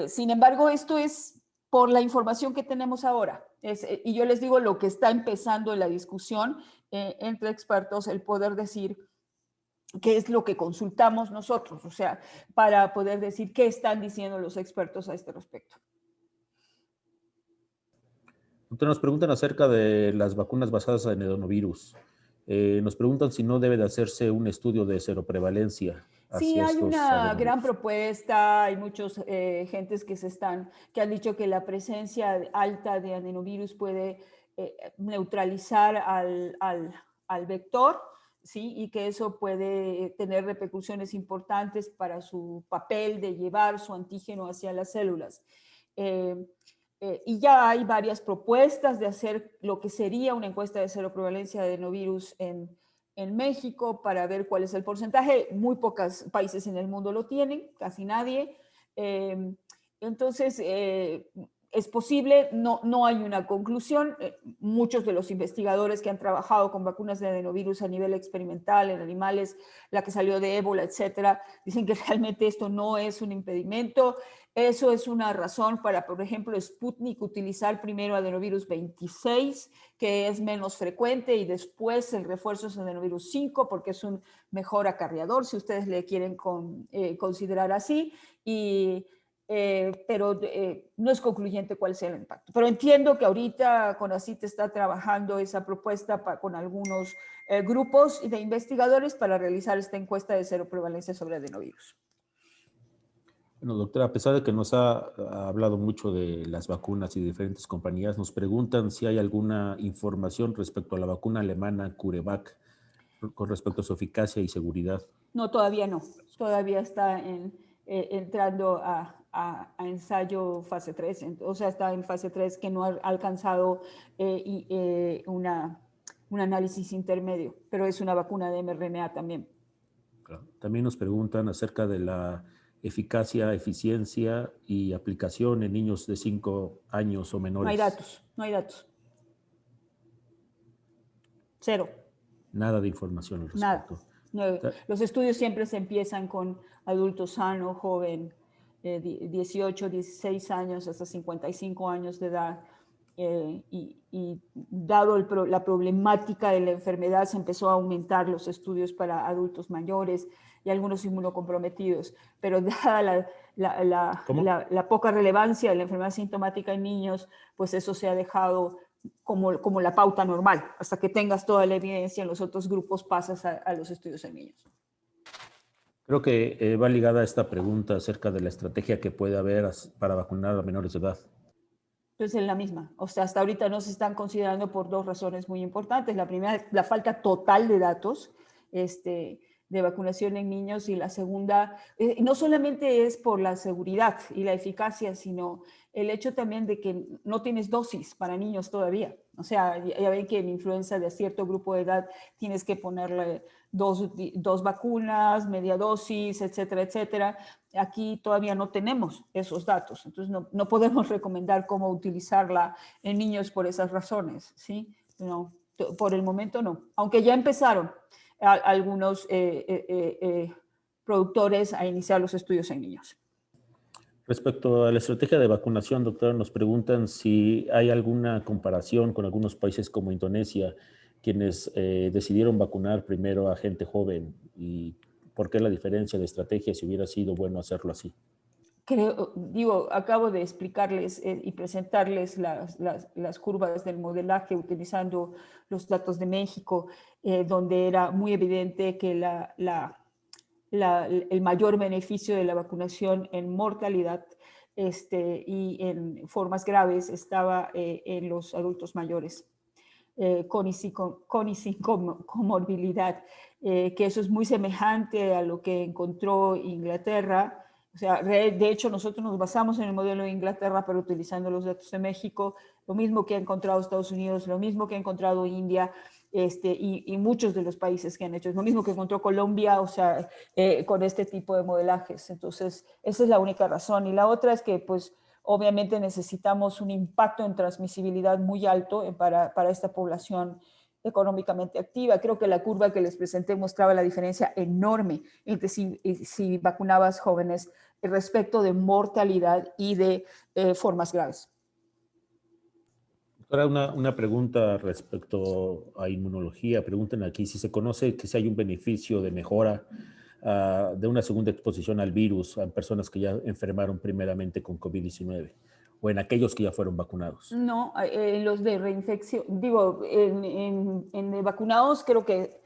Sin embargo, esto es por la información que tenemos ahora. Y yo les digo lo que está empezando en la discusión entre expertos, el poder decir qué es lo que consultamos nosotros, o sea, para poder decir qué están diciendo los expertos a este respecto. Entonces nos preguntan acerca de las vacunas basadas en adenovirus. Nos preguntan si no debe de hacerse un estudio de seroprevalencia. Sí, hay una gran propuesta, hay muchos gentes que han dicho que la presencia alta de adenovirus puede neutralizar al vector, ¿sí? Y que eso puede tener repercusiones importantes para su papel de llevar su antígeno hacia las células. Y ya hay varias propuestas de hacer lo que sería una encuesta de seroprevalencia de adenovirus en México para ver cuál es el porcentaje. Muy pocos países en el mundo lo tienen, casi nadie. Entonces, es posible, no hay una conclusión. Muchos de los investigadores que han trabajado con vacunas de adenovirus a nivel experimental en animales, la que salió de ébola, etcétera, dicen que realmente esto no es un impedimento. Eso es una razón para, por ejemplo, Sputnik utilizar primero adenovirus 26, que es menos frecuente, y después el refuerzo es adenovirus 5, porque es un mejor acarreador, si ustedes le quieren considerar así. Pero no es concluyente cuál sea el impacto. Pero entiendo que ahorita CONACYT está trabajando esa propuesta con algunos grupos de investigadores para realizar esta encuesta de seroprevalencia sobre adenovirus. Bueno, doctora, a pesar de que nos ha hablado mucho de las vacunas y de diferentes compañías, nos preguntan si hay alguna información respecto a la vacuna alemana CureVac con respecto a su eficacia y seguridad. No, todavía no. Todavía está entrando a ensayo fase 3, o sea, está en fase 3 que no ha alcanzado un análisis intermedio, pero es una vacuna de mRNA también. Claro. También nos preguntan acerca de la eficacia, eficiencia y aplicación en niños de 5 años o menores. No hay datos. Cero. Nada de información al respecto. Nada. No, los estudios siempre se empiezan con adulto sano, joven, 18, 16 años hasta 55 años de edad. Y dado la problemática de la enfermedad, se empezó a aumentar los estudios para adultos mayores y algunos inmunocomprometidos, pero dada la poca relevancia de la enfermedad sintomática en niños, pues eso se ha dejado como la pauta normal. Hasta que tengas toda la evidencia en los otros grupos, pasas a los estudios en niños. Creo que va ligada a esta pregunta acerca de la estrategia que puede haber para vacunar a menores de edad. Entonces, en la misma. O sea, hasta ahorita no se están considerando por dos razones muy importantes. La primera, la falta total de datos de vacunación en niños, y la segunda, no solamente es por la seguridad y la eficacia, sino el hecho también de que no tienes dosis para niños todavía. O sea, ya ven que en influenza de cierto grupo de edad tienes que ponerle dos vacunas, media dosis, etcétera, etcétera. Aquí todavía no tenemos esos datos, entonces no podemos recomendar cómo utilizarla en niños por esas razones, ¿sí? No, por el momento no, aunque ya empezaron algunos productores a iniciar los estudios en niños. Respecto a la estrategia de vacunación, doctora, nos preguntan si hay alguna comparación con algunos países como Indonesia, quienes decidieron vacunar primero a gente joven, y por qué la diferencia de estrategia, si hubiera sido bueno hacerlo así. Acabo de explicarles y presentarles las curvas del modelaje utilizando los datos de México, donde era muy evidente que el mayor beneficio de la vacunación en mortalidad y en formas graves estaba en los adultos mayores, con y sin comorbilidad, que eso es muy semejante a lo que encontró Inglaterra. O sea, de hecho, nosotros nos basamos en el modelo de Inglaterra, pero utilizando los datos de México, lo mismo que ha encontrado Estados Unidos, lo mismo que ha encontrado India, y muchos de los países que han hecho. Es lo mismo que encontró Colombia, o sea, con este tipo de modelajes. Entonces, esa es la única razón. Y la otra es que, pues, obviamente necesitamos un impacto en transmisibilidad muy alto para esta población económicamente activa. Creo que la curva que les presenté mostraba la diferencia enorme entre si vacunabas jóvenes respecto de mortalidad y de formas graves. Ahora una pregunta respecto a inmunología. Preguntan aquí si se conoce que si hay un beneficio de mejora de una segunda exposición al virus en personas que ya enfermaron primeramente con COVID-19 o en aquellos que ya fueron vacunados. No, los de reinfección, en vacunados creo que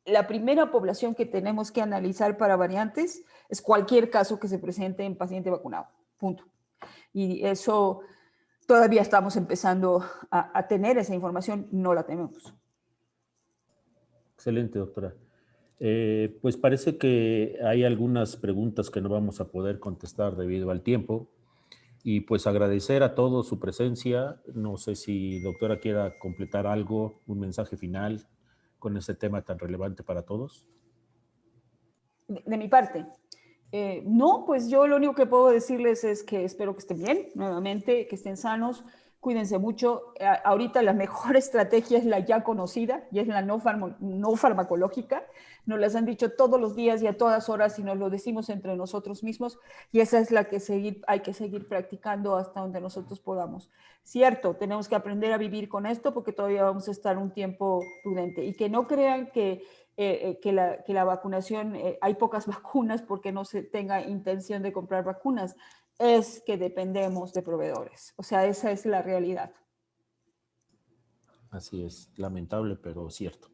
la primera población que tenemos que analizar para variantes es cualquier caso que se presente en paciente vacunado, punto. Y eso todavía estamos empezando a tener esa información, no la tenemos. Excelente, doctora. Pues parece que hay algunas preguntas que no vamos a poder contestar debido al tiempo. Y pues agradecer a todos su presencia. No sé si doctora quiera completar algo, un mensaje final con este tema tan relevante para todos. De mi parte, no, pues yo lo único que puedo decirles es que espero que estén bien, nuevamente, que estén sanos, cuídense mucho. Ahorita la mejor estrategia es la ya conocida y es la no farmacológica. Nos las han dicho todos los días y a todas horas y nos lo decimos entre nosotros mismos, y esa es la que hay que seguir practicando hasta donde nosotros podamos. Cierto, tenemos que aprender a vivir con esto porque todavía vamos a estar un tiempo prudente, y que no crean que la vacunación, hay pocas vacunas porque no se tenga intención de comprar vacunas, es que dependemos de proveedores. O sea, esa es la realidad. Así es, lamentable, pero cierto.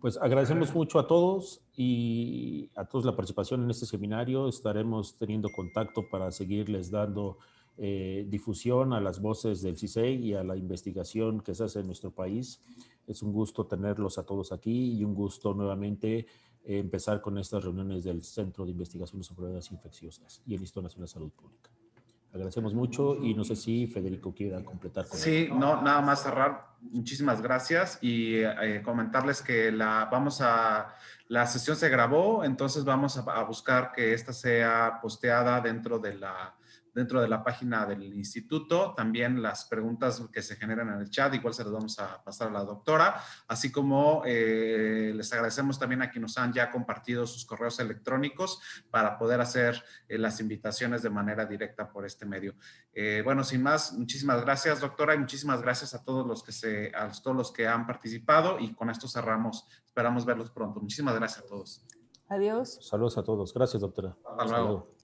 Pues agradecemos mucho a todos y a todos la participación en este seminario. Estaremos teniendo contacto para seguirles dando difusión a las voces del CISEI y a la investigación que se hace en nuestro país. Es un gusto tenerlos a todos aquí y un gusto nuevamente empezar con estas reuniones del Centro de Investigaciones sobre Enfermedades Infecciosas y el Instituto Nacional de Salud Pública. Agradecemos mucho y no sé si Federico quiera completar con Sí, eso. no, nada más cerrar. Muchísimas gracias y comentarles que la sesión se grabó, entonces vamos a buscar que esta sea posteada dentro de la página del instituto. También las preguntas que se generan en el chat, igual se las vamos a pasar a la doctora, así como les agradecemos también a quienes nos han ya compartido sus correos electrónicos para poder hacer las invitaciones de manera directa por este medio. Bueno, sin más, muchísimas gracias, doctora, y muchísimas gracias a todos los que han participado, y con esto cerramos. Esperamos verlos pronto. Muchísimas gracias a todos. Adiós. Saludos a todos. Gracias, doctora. Hasta luego.